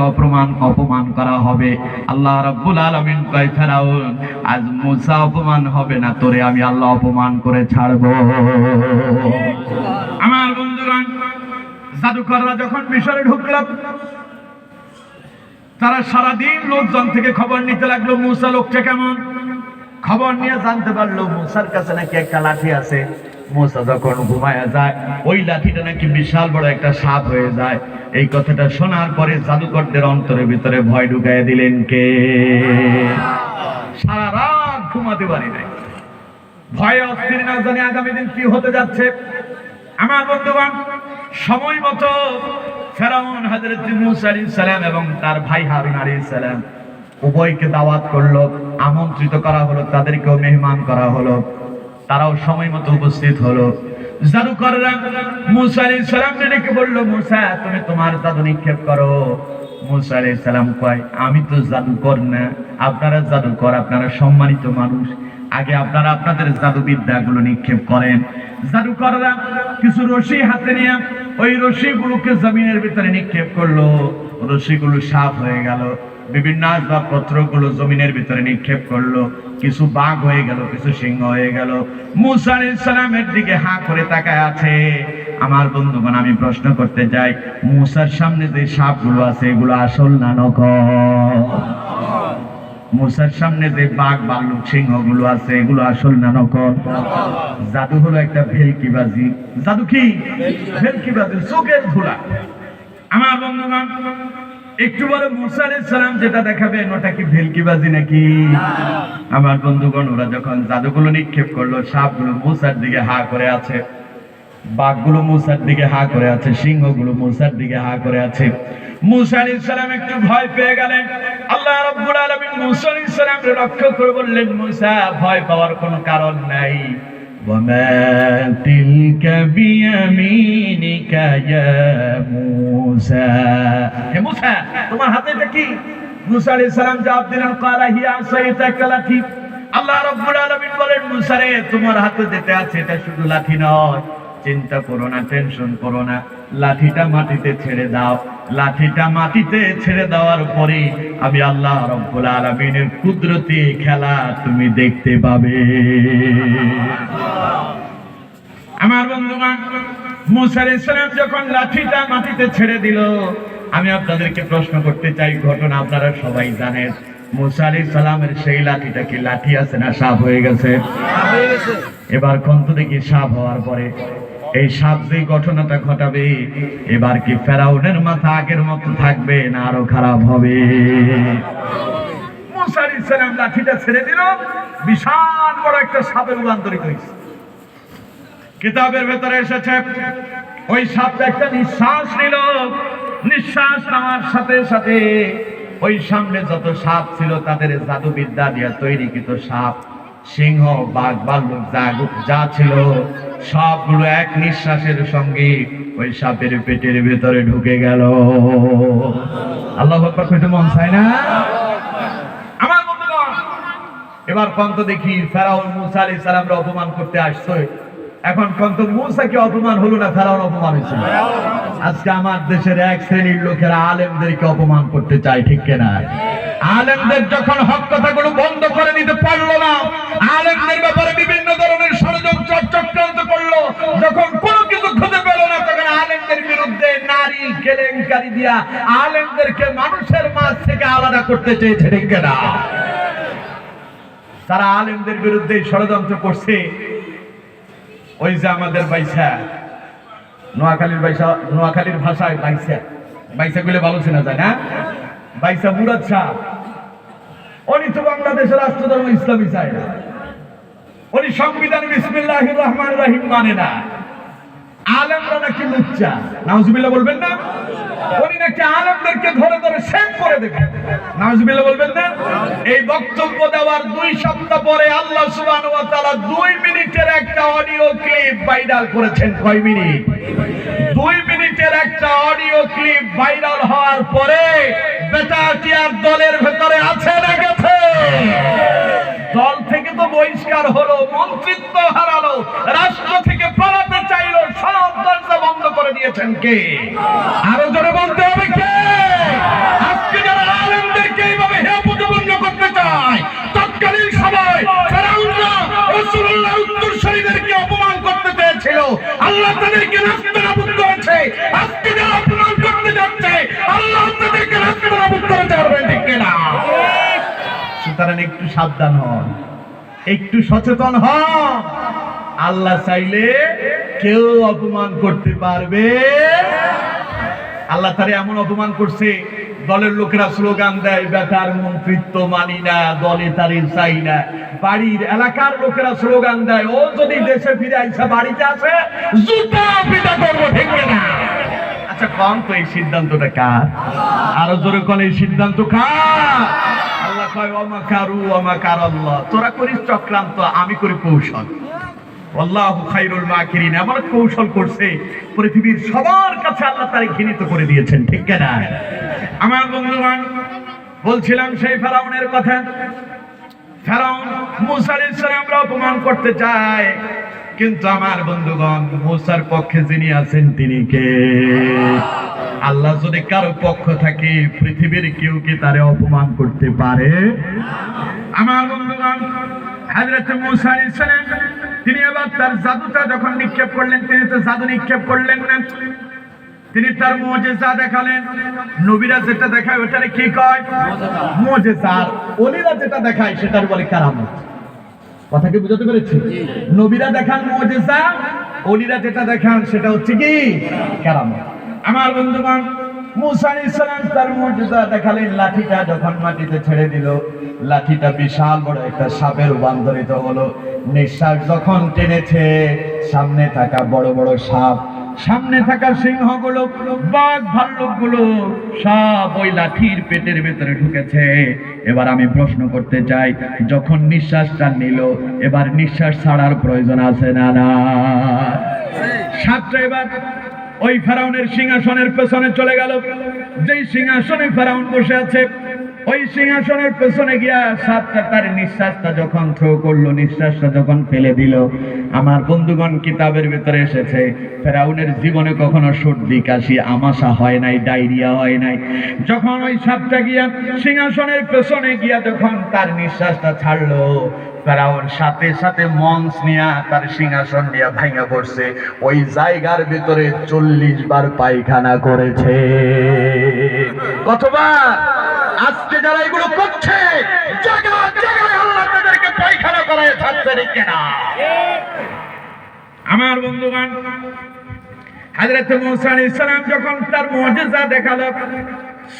অপমান করা হবে। আল্লাহ রাব্বুল আলামিন কয়, ফেরাউন আজ মুসা অপমান হবে না, তোরে আমি আল্লাহ অপমান করে ছাড়বো। আমার বন্ধুগণ, জাদুকররা যখন মিশরে ঢুকলো, তারা সারাদিন লোকজন থেকে খবর নিতে লাগলো মুসা লোকটা কেমন। খবর নিয়ে জানতে পারলো মুসার কাছে নাকি একটা লাঠি আছে। মুসা যখন ঘুমায়া যায়, ওই লাঠিটা নাকি বিশাল বড় একটা সাপ হয়ে যায়। এই কথাটা শোনার পরে জাদুকরদের অন্তরের ভিতরে ভয় ঢুকাইয়া দিলেন কে? সারা রাত ঘুমাতে পারি নাই, ভয়ে অস্থির, না জানি আগামী দিন কি হতে যাচ্ছে। আমার বন্ধুগণ, সময় মতো ফেরাউন হযরত মূসা আলাইহিস সালাম এবং তার ভাই হারুন আলাইহিস সালাম উভয়কে দাওয়াত করলো, আমন্ত্রিত করা হলো, তাদেরকেও মেহমান করা হলো। তারাও সময় মতো উপস্থিত হলো। জাদুকররা মূসা আলাইহিস সালামকে ডেকে বলল, মূসা তুমি তোমার জাদু নিক্ষেপ করো। মূসা আলাইহিস সালাম কয়, আমি তো জাদুকর না, আপনারা জাদুকর, আপনারা সম্মানিত মানুষ, আগে আপনারা আপনাদের জাদুবিদ্যাগুলো নিক্ষেপ করেন। জাদুকররা কিছু রশি হাতে নিয়ে ওই রশিগুলোকে জমিনের ভিতরে নিক্ষেপ করলো। রশিগুলো সাফ হয়ে গেল। বিভিন্ন আসবাবপত্রগুলো জমিনের ভিতরে নিক্ষেপ করলো। কিছু বাঘ হয়ে গেল, কিছু সিংহ হয়ে গেল। মূসা আলাইহিস সালামের দিকে হাঁ করে তাকায় আছে। আমার বন্ধুগণ, আমি প্রশ্ন করতে চাই, মূসার সামনে যে সাপগুলো আছে এগুলো আসল না নকল? মূসার সামনে যে বাঘ ভাল্লুক সিংহগুলো আছে এগুলো আসল না নকল? জাদু হলো একটা ভেলকিবাজি। জাদু কি? ভেলকিবাজি, চোখের ধুলা। আমার বন্ধুগণ, একটু বড় মূসা আলাইহিস সালাম যেটা দেখাবেন ওটা কি ভেলকিবাজি নাকি? আমার বন্ধুগণ, ওরা যখন জাদুগুলো নিক্ষেপ করলো, সাপগুলো মূসার দিকে হা করে আছে, বাঘগুলো মূসার দিকে হা করে আছে, সিংহগুলো মূসার দিকে হা করে আছে। মূসা আলাইহিস সালাম একটু ভয় পেয়ে গেলেন। আল্লাহ রাব্বুল আলামিন মূসা আলাইহিস সালামকে রক্ষা করে বললেন, মূসা ভয় পাওয়ার কোনো কারণ নাই। ওয়ামা তিলকা বিয়ামিনিকা ইয়া মূসা, হে মূসা তোমার হাতে এটা কি? মূসা আলাইহিস সালাম জবাব দিলেন, ক্বালা হিয়া আসাইতা কালাতি। আল্লাহ রাব্বুল আলামিন বলেন, মূসা রে তোমার হাতে যেটা আছে এটা শুধু লাঠি নয়, চিন্তা করো না, টেনশন করো না, লাঠিটা মাটিতে ছেড়ে দাও। লাঠিটা মাটিতে ছেড়ে দেওয়ার পরে আমি আল্লাহ রাব্বুল আলামিনের কুদরতি খেলা তুমি দেখতে পাবে। আমার বন্ধুগণ, মূসা আলাইহিস সালাম যখন লাঠিটা মাটিতে ছেড়ে দিল, আমি আপনাদেরকে প্রশ্ন করতে চাই, ঘটনা আপনারা সবাই জানেন। মূসা আলাইহিস সালামের সেই লাঠিটা কি লাঠি আছে না সাপ হয়ে গেছে? এবার কোন তো দেখি সাপ হওয়ার পরে এই সাপ যে ঘটনাটা ঘটাবে, এবার কি ফেরাউনের মাথা আগের মতো থাকবে না আরো খারাপ হবে? মূসা আলাইহিস সালাম লাঠিটা ছেড়ে দিল, বিশাল বড় একটা সাপে রূপান্তরিত হয়েছে। কিতাবের ভেতরে এসেছে ওই সাপটা একটা নিঃশ্বাস নিল। নিঃশ্বাস নেওয়ার সাথে সাথে ওই সামনে যত সাপ ছিল তাদের জাদুবিদ্যা দিয়ে তৈরিকৃত সাপ, সিংহ, বাঘ, ভাল্লুক যা ছিল সবগুলো এক নিঃশ্বাসের সঙ্গে ওই সাপের পেটের ভেতরে ঢুকে গেল। আল্লাহু আকবার, কইতে মন চায় না? আমার বন্ধুগণ, এবার কোন তো দেখি ফেরাউন মূসা আলাইহিস সালামকে অপমান করতে আসছে, এখন কত মূসাকে অপমান হলো না ফেরাউন অপমান হয়েছিল? আজকে আমার দেশের এক শ্রেণীর লোকেরা আলেমদেরকে অপমান করতে চায়, ঠিক কিনা? আলেমদের যখন হক কথাগুলো বন্ধ করে দিতে পারলো না, আলেমদের ব্যাপারে বিভিন্ন ধরনের ষড়যন্ত্র চক্রান্ত করলো, যখন কোনো কিছু খুঁজে পেল না, তখন আলেমদের বিরুদ্ধে নারী কেলেঙ্কারি দিয়া আলেমদেরকে মানুষের মাঝ থেকে আলাদা করতে চেয়েছে, ঠিক কিনা? তারা আলেমদের বিরুদ্ধে ষড়যন্ত্র করছে। ওই যে আমাদের বাইসা, নোয়াখালীর ভাষায় বাইসা গুলো ভালো চেনা যায় না? বাইসা মুরাদ শাহ, উনি তো বাংলাদেশের রাষ্ট্রধর্ম ইসলামী চায় না, উনি সংবিধান বিসমিল্লাহির রহমানির রহিম মানে না। আলেমরা নাকি লুচ্চা, নাউজুবিল্লাহ বলবেন না? উনি নাকি আলেমদেরকে ধরে ধরে শেষ করে দেবে, নাউজুবিল্লাহ বলবেন না? এই বক্তব্য দেওয়ার 2 সপ্তাহ পরে আল্লাহ সুবহানাহু ওয়া তাআলা 2 মিনিটের একটা অডিও ক্লিপ ভাইরাল করেছেন। কয় মিনিট? 2 মিনিটের একটা অডিও ক্লিপ ভাইরাল হওয়ার পরে বেটাটিয়ার দলের ভেতরে আছে না গেছে? দল থেকে তো বহিষ্কার হলো, মন্ত্রিত্ব হারালো, রাষ্ট্র থেকে পালাতে চাইলো, সব দরজা বন্ধ করে দিয়েছেন কে? আরো জোরে বলতে হবে কে? আজকে যারা আলেমদেরকে এইভাবে হেয় প্রতিপন্ন করতে চায়, তৎকালীন সময় ফেরাউনরা রাসূলুল্লাহ উত্তরসূরিদেরকে অপমান করতে চেয়েছিল, আল্লাহ তাদেরকে নাস্তানাবুদ করেছে। আজকে যারা অপমান করতে যাচ্ছে, আল্লাহ তাদেরকে নাস্তানাবুদ করে ছাড়বেন, ঠিক কিনা? সুতরাং একটু সাবধান হন, একটু সচেতন হন। আল্লাহ চাইলে কেউ অপমান করতে পারবে। আল্লাহ তারে এমন অপমান করছে, দলের লোকেরা স্লোগান দেয়, বেটার মন্ত্রিত্ব মানি না, দলে তারে চাই না। বাড়ির এলাকার লোকেরা স্লোগান দেয়, ও যদি দেশে ফিরে আইসা বাড়িতে আসে জুতা পিটা করবো, ঠিক না? আচ্ছা কোন তো এই সিদ্ধান্তটা কার? আরো জোরে কোন এই সিদ্ধান্ত কার? আল্লাহ কয় ওয়ামাকারু ওয়ামাকারাল্লাহ, তোরা করিস চক্রান্ত, আমি করি কৌশল। আল্লাহু খায়রুল মাকিরিন, এমন কৌশল করছে পৃথিবীর সবার কাছে আল্লাহ তারে ঘৃণিত করে দিয়েছেন, ঠিক কিনা? আমার বন্ধুগণ, বলছিলাম সেই ফেরাউনের কথা। ফেরাউন মূসা আলাইহিস সালামকে অপমান করতে চায়, কিন্তু আমার বন্ধুগণ, মূসার পক্ষে যিনি আছেন তিনি কে? আল্লাহ যদি কারো পক্ষ থাকে, পৃথিবীর কেউ কি তারে অপমান করতে পারে? আমার বন্ধুগণ, হযরত মূসা আলাইহিস সালাম তিনি আবার তার জাদুটা যখন নিক্ষেপ করলেন, তিনি তো জাদু নিক্ষেপ করলেন না, তিনি তার মুজিজা দেখালেন। নবীরা যেটা দেখায় ওটারে কি কয়? মুজিজা। ওলিরা যেটা দেখায় সেটার বলে কারামত। কথা কি বুঝতে পেরেছি? নবীরা দেখান মুজিজা, ওলিরা যেটা দেখান সেটা হচ্ছে কি? কারামত। আমার বন্ধুগণ, মূসা আলাইহিস সালাম তার মুজিজা দেখালেন, লাঠিটা যখন মাটিতে ছেড়ে দিল, লাঠিটা বিশাল বড় একটা সাপের রূপান্তরিত হলো। নিঃশ্বাস যখন টেনেছে, সামনে থাকা বড় বড় সাপ, সামনে থাকা সিংহগুলো, বাঘ ভাল্লুকগুলো সব ওই লাঠির পেটের ভেতরে ঢুকেছে। এবার আমি প্রশ্ন করতে চাই, যখন নিঃশ্বাসটা নিল, এবার নিঃশ্বাস ছাড়ার প্রয়োজন আছে না? না। সাপটা এবার ওই ফেরাউনের সিংহাসনের পেছনে চলে গেল। যেই সিংহাসনে ফেরাউন বসে আছে, ওই সিংহাসনের পেছনে গিয়া সাপটা তার নিঃশ্বাসটা যখন থ্রো করলো, নিঃশ্বাসটা যখন ফেলে দিল, আমার বন্ধুগণ, কিতাবের ভিতরে এসেছে ফেরাউনের জীবনে কখনো সর্দি কাশি আমাশা হয় নাই, ডায়রিয়া হয় নাই। যখন ওই সাপটা গিয়া সিংহাসনের পেছনে গিয়া যখন তার নিঃশ্বাসটা ছাড়লো, ফেরাউন সাথে সাথে মঞ্চ নিয়া তার সিংহাসন নিয়ে ভাঙা পড়ছে। ওই জায়গার ভিতরে 40 বার পায়খানা করেছে। কতবার? আজকে যারা এগুলো করছে, জায়গায় জায়গায় আল্লাহ তাদেরকে পায়খানা করায় ছাড়ছে, ঠিক না? আমার বন্ধুগণ, হযরত মূসা আলাইহিস সালাম যখন তার মুজিজা দেখালো,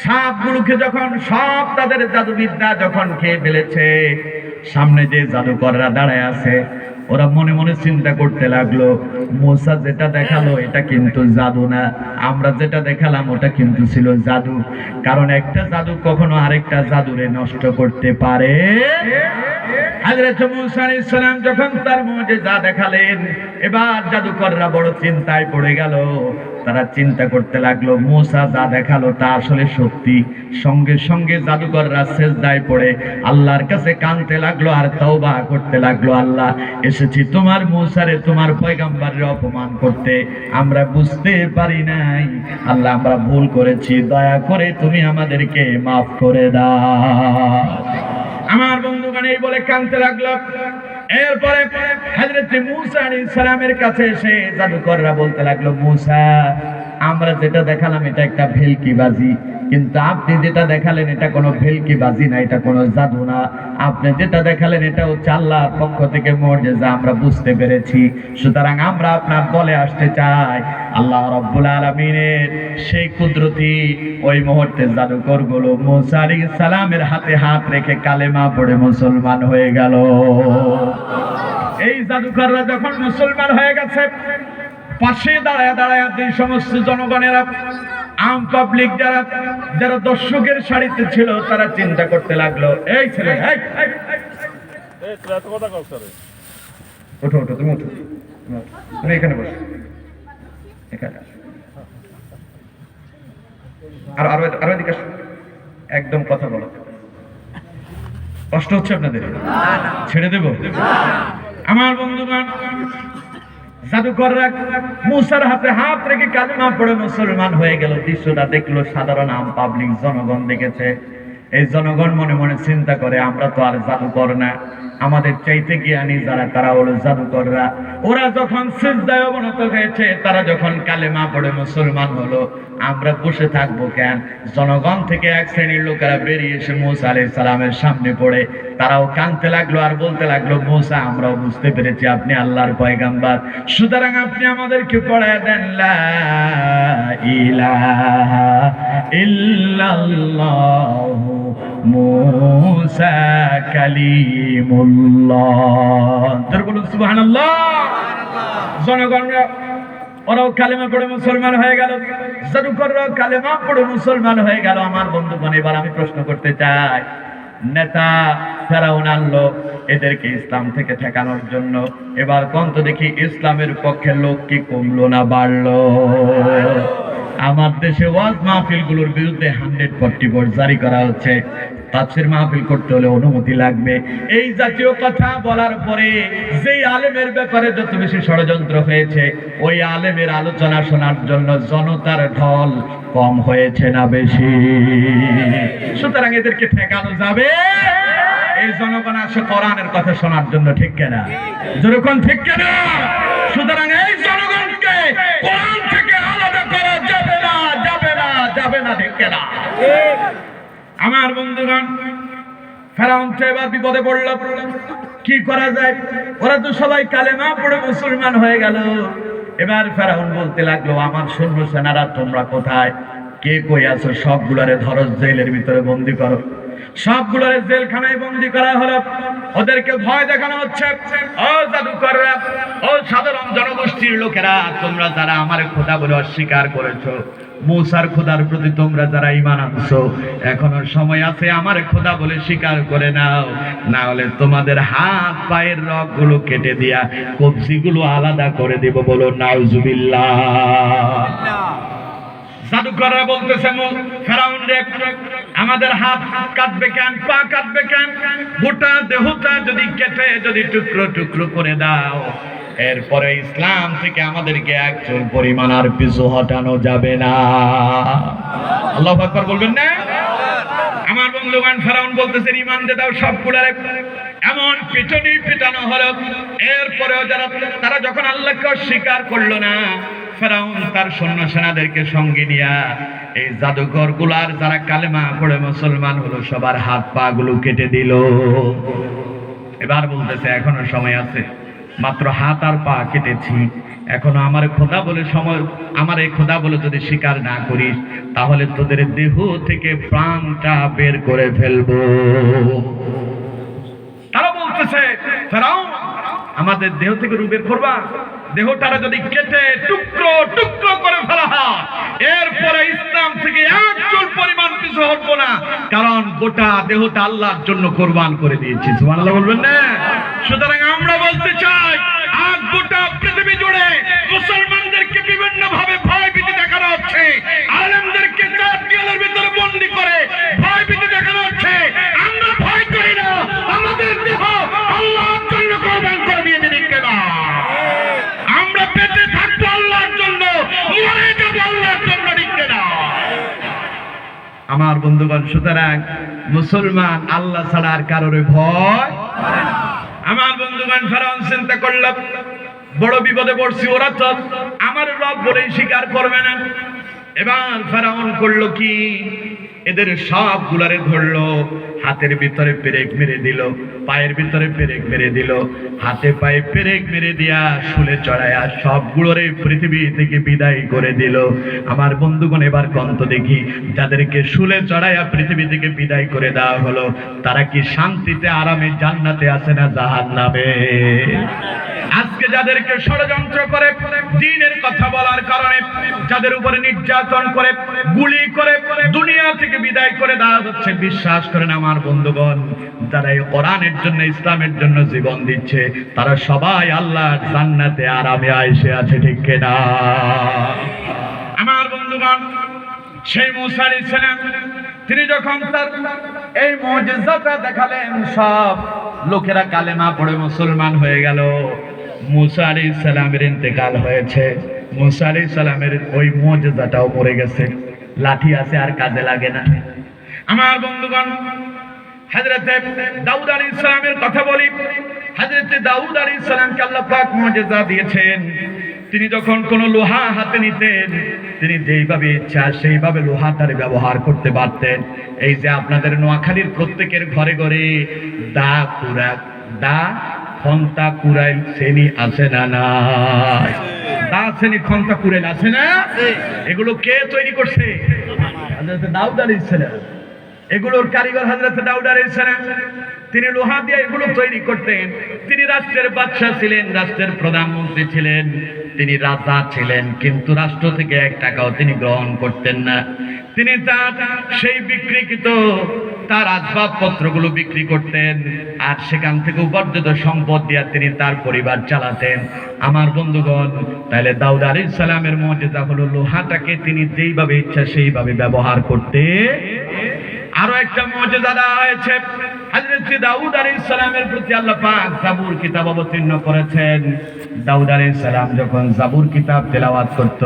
সাপগুলোকে যখন সব তাদের জাদুবিদ্যা যখন খেয়ে ফেলেছে, সামনে যে জাদুকররা দাঁড়ায় আছে, ওরা মনে মনে চিন্তা করতে লাগলো, মূসা যেটা দেখালো এটা কিন্তু জাদু না, আমরা যেটা দেখালাম ওটা কিন্তু ছিল জাদু। কারণ একটা জাদু কখনো আরেকটা জাদুরে নষ্ট করতে পারে। হযরত মূসা আলাইহিস সালাম যখন তার মুজিজা দেখালেন, এবার জাদুকররা বড় চিন্তায় পড়ে গেল। তারা চিন্তা করতে লাগলো মূসা যা দেখালো তা আসলে সত্যি। সঙ্গে সঙ্গে জাদুকররা সিজদায় পড়ে আল্লাহর কাছে কাঁদতে লাগলো আর তওবা করতে লাগলো, আল্লাহ এসেছি তোমার মূসারে, তোমার পয়গম্বরের অপমান করতে, আমরা বুঝতে পারি নাই, আল্লাহ আমরা ভুল করেছি, দয়া করে তুমি আমাদেরকে মাফ করে দাও। আমার বন্ধুগণ এই বলে কাঁদতে লাগলো। এরপরে হযরত মূসা আলাইহিস সালামের কাছে এসে জাদুকররা বলতে লাগলো, মূসা আমরা যেটা দেখালাম এটা একটা ভেলকিবাজি, কিন্তু আপনি যেটা দেখালেন এটা কোনো ভেলকিবাজি না, এটা কোনো জাদু না, আপনি যেটা দেখালেন এটা হচ্ছে আল্লাহর পক্ষ থেকে মুজিজা, আমরা বুঝতে পেরেছি। সুতরাং আমরা আপনার দলে আসতে চাই। আল্লাহ রাব্বুল আলামিনের সেই কুদরতি ওই মুহূর্তে জাদুকরগুলো মূসা আলাইহিস সালামের হাতে হাত রেখে কালেমা পড়ে মুসলমান হয়ে গেল। এই জাদুকররা যখন মুসলমান হয়ে গেছে, পাশে দাঁড়ায় দাঁড়ায় দুই সমস্ত জনগণেরা, আম পাবলিক যারা যারা দর্শকের সারিতে ছিল, তারা চিন্তা করতে লাগলো, এই ছেলে ওঠো ওঠো, তুমি ওঠো, তুমি এখানে বসো, এখানে আর আরো আরো এদিকে আসো, একদম কথা বলো। কষ্ট হচ্ছে আপনাদের? ছেড়ে দেব? আমার বন্ধুগণ, জাদুকররা মূসার হাতে হাত রেখে কালেমা পড়ে মুসলমান হয়ে গেল। দৃশ্যটা দেখলো সাধারণ আম পাবলিক জনগণ দেখেছে। এই জনগণ মনে মনে চিন্তা করে, আমরা তো আর জাদুকর না, আমাদের চাইতে জ্ঞানী যারা তারা হলো জাদুকররা। ওরা যখন সিজদায় অবনত হয়েছে, তারা যখন কালেমা পড়ে মুসলমান হলো, আমরা বসে থাকবো কেন? জনগণ থেকে এক শ্রেণীর লোকেরা বেরিয়ে এসে মূসা আলাইহিস সালামের সামনে পড়ে তারাও কাঁদতে লাগলো আর বলতে লাগলো, মূসা আমরাও বুঝতে পেরেছি আপনি আল্লাহর পয়গম্বর, সুতরাং আপনি আমাদেরকে পড়ায় দেন লা ইলাহা ইল্লাল্লাহু মূসা কালিমুল্লাহ। তোর বলুন সুবহানাল্লাহ। জনগণরা ওরাও কালেমা পড়ে মুসলমান হয়ে গেল, জাদুকররাও কালেমা পড়ে মুসলমান হয়ে গেল। আমার বন্ধুগণ, এবার আমি প্রশ্ন করতে চাই, নেতা ফেরাউন আনলো এদেরকে ইসলাম থেকে ঠেকানোর জন্য, এবার কোন তো দেখি ইসলামের পক্ষে লোক কি কমলো না বাড়লো? আমার দেশে ওয়াজ মাহফিল গুলোর বিরুদ্ধে 144 জারি করা হচ্ছে। তাফসীর মাহফিল করতে হলে অনুমতি লাগবে। এই জাতীয় কথা বলার পরে যেই আলেমের ব্যাপারে যত বেশি ষড়যন্ত্র হয়েছে, ওই আলেমের আলোচনা শোনার জন্য জনতার ঢল কম হয়েছে না বেশি? সুতরাং এদেরকে ঠেকানো যাবে। এই জনগণ আসে কোরআনের কথা শোনার জন্য, ঠিক কিনা? যেরকম ঠিক কিনা? সুতরাং এই জনগণকে কোরআন থেকে আলাদা করা যাবে না, যাবে না, যাবে না, ঠিক কিনা? আমার বন্ধুগণ, ফেরাউন তো এবার বিপদে পড়ল, কি করা যায়? ওরা তো সবাই কালেমা পড়ে মুসলমান হয়ে গেল। এবার ফেরাউন বলতে লাগলো, আমার সৈন্য সেনারা তোমরা কোথায়? কে কই আছো? সবগুলারে ধরো, জেলের ভিতরে বন্দী করো। সবগুলোরে জেলখানায় বন্দী করা হলো। ওদেরকে ভয় দেখানো হচ্ছে, ও জাদুকররা, ও সাধারণ জনগোষ্ঠীর লোকেরা, তোমরা যারা আমার খোদা বলে অস্বীকার করেছো, মূসার খোদার প্রতি তোমরা যারা ঈমান আনছো, এখনো সময় আছে, আমার খোদা বলে স্বীকার করে নাও, না হলে তোমাদের হাত পায়ের রগগুলো কেটে দিয়া কবজিগুলো আলাদা করে দেব। বলো নাউজুবিল্লাহ। জাদুকররা বলতেছে, ফেরাউন রে, আমাদের হাত কাটবে কেন, পা কাটবে কেন? গোটা দেহটা যদি কেটে যদি টুকরো টুকরো করে দাও, এরপরে ইসলাম থেকে আমাদেরকে এক চুল পরিমাণ আর পিছু হটানো যাবে না। আল্লাহু আকবার বলবেন না? আমার বন্ধুগণ, ফেরাউন বলতেছে, ঈমান দে দাও সবগুলারে। এমন পিটনি পিটানো হলো। এরপরেও তারা যখন আল্লাহকে অস্বীকার করলো না, ফেরাউন তার সৈন্য সেনাদেরকে সঙ্গে নিয়া এই জাদুকর গুলার যারা কালেমা পড়ে মুসলমান হলো, সবার হাত পা গুলো কেটে দিল। এবার বলতেছে, এখনো সময় আছে, মাত্র হাত আর পা কেটেছি, এখনো আমার খোদা বলে সময়, আমার এই খোদা বলে যদি স্বীকার না করিস, তাহলে তোদের দেহ থেকে প্রাণটা বের করে ফেলবো। তারা বলতেছে, ফেরাউন আমাদের দেহ থেকে রূহ বের করবা, দেহটারা যদি কেটে টুকরো টুকরো করে ফেলা হয়, এরপরে ইসলাম থেকে এক চুল পরিমাণ পিছু হটবো না, কারণ গোটা দেহটা আল্লাহর জন্য কোরবান করে দিয়েছি। সুবহানাল্লাহ বলবেন না? সুতরাং আমরা বলতে চাই, আজ গোটা পৃথিবী জুড়ে মুসলমানদেরকে বিভিন্ন ভাবে ভয় ভীতি দেখানো হচ্ছে, আলেমদেরকে চাটকিয়ালের ভিতরে বন্দী করে ভয় ভীতি দেখানো হচ্ছে। আমরা ভয় করি না, আমাদের দেহ আল্লাহর জন্য কোরবান করে দিয়ে দিন। আমরা বেঁচে থাকবো আল্লাহর জন্য, মরে যাবো আল্লাহর জন্য। আমার বন্ধুগণ, সুতরাং মুসলমান আল্লাহ ছাড়া আর কারোর ভয়। আমার বন্ধুগণ, ফেরাউন চিন্তা করল বড় বিপদে পড়ছি, ওরা তো আমার রব বলেই স্বীকার করবে না। এবার ফেরাউন করলো কি, এদের সবগুলারে ধরলো, হাতের ভিতরে পেরেক মেরে দিল, পায়ের ভিতরে পেরেক মেরে দিল, হাতে পায়ে পেরেক মেরে দিয়া শুলে চড়াইয়া সবগুলোরে পৃথিবী থেকে বিদায় করে দিল। আমার বন্ধুগণ, এবার কন্ত দেখি, যাদেরকে শুলে চড়াইয়া পৃথিবী থেকে বিদায় করে দেওয়া হলো, তারা কি শান্তিতে আরামে জান্নাতে আছে না জাহান্নামে? আজকে যাদেরকে ষড়যন্ত্র করে দ্বীনের কথা বলার কারণে যাদের উপরে নির্যাতন করে গুলি করে দুনিয়া থেকে বিদায় করে দেওয়া হচ্ছে, বিশ্বাস করেন আমার বন্ধুগণ, যারা এই কোরআনের জন্য ইসলামের জন্য জীবন দিচ্ছে, তারা সবাই আল্লাহর জান্নাতে আরামে আয়েশে আছে, ঠিক কিনা? আমার বন্ধুগণ, সেই মূসা আলাইহিস সালাম তিনি যখন তার এই মুজিজাটা দেখালেন, সব লোকেরা কালেমা পড়ে মুসলমান হয়ে গেল। মূসা আলাইহিস সালামের ইন্তেকাল হয়েছে, মূসা আলাইহিস সালামের ওই মুজিজাটাও মরে গেছে, লাঠি আছে আর কাজে লাগে না। আমার বন্ধুগণ, হযরতে দাউদ আলাইহিস সালামের কথা বলি। হযরতে দাউদ আলাইহিস সালামকে আল্লাহ পাক মুজিজা দিয়েছেন। তিনি যখন কোন লোহা হাতে নিতেন, তিনি যেইভাবে ইচ্ছা সেইভাবে লোহাটারে ব্যবহার করতে পারতেন। এই যে আপনাদের নোয়াখালীর প্রত্যেকের ঘরে ঘরে দা কুড়া, দা খন্তা কুড়াইল শ্রেণী আছে না? নাই। দা শ্রেণী খন্তা কুড়াইল আছে না? এগুলো কে তৈরি করছে? হযরত দাউদ আলাইহিস সালাম। এগুলোর কারিগর হযরত দাউদ আলাইহিস সালাম। তিনি লোহা দিয়ে এগুলো তৈরি করতেন। তিনি রাষ্ট্রের বাদশা ছিলেন, রাষ্ট্রের প্রধানমন্ত্রী ছিলেন, তিনি রাজা ছিলেন, কিন্তু রাষ্ট্র থেকে 1 টাকাও তিনি গ্রহণ করতেন না। তিনি তার সেই বিক্রিকৃত তার আসবাবপত্রগুলো বিক্রি করতেন, আর সেখান থেকে উপার্জিত সম্পদ দিয়ে তিনি তার পরিবার চালাতেন। আমার বন্ধুগণ, তাহলে দাউদ আলাইহিস সালামের মুজিজা হলো লোহাটাকে তিনি যেইভাবে ইচ্ছা সেইভাবে ব্যবহার করতে। আরো একটা মুজিজা দেওয়া হয়েছে, হযরত দাউদ আলাইহিস সালামের প্রতি আল্লাহ পাক জাবুর কিতাব অবতীর্ণ করেছেন। দাউদ আলাইহিস সালাম যখন জাবুর কিতাব তেলাওয়াত করত,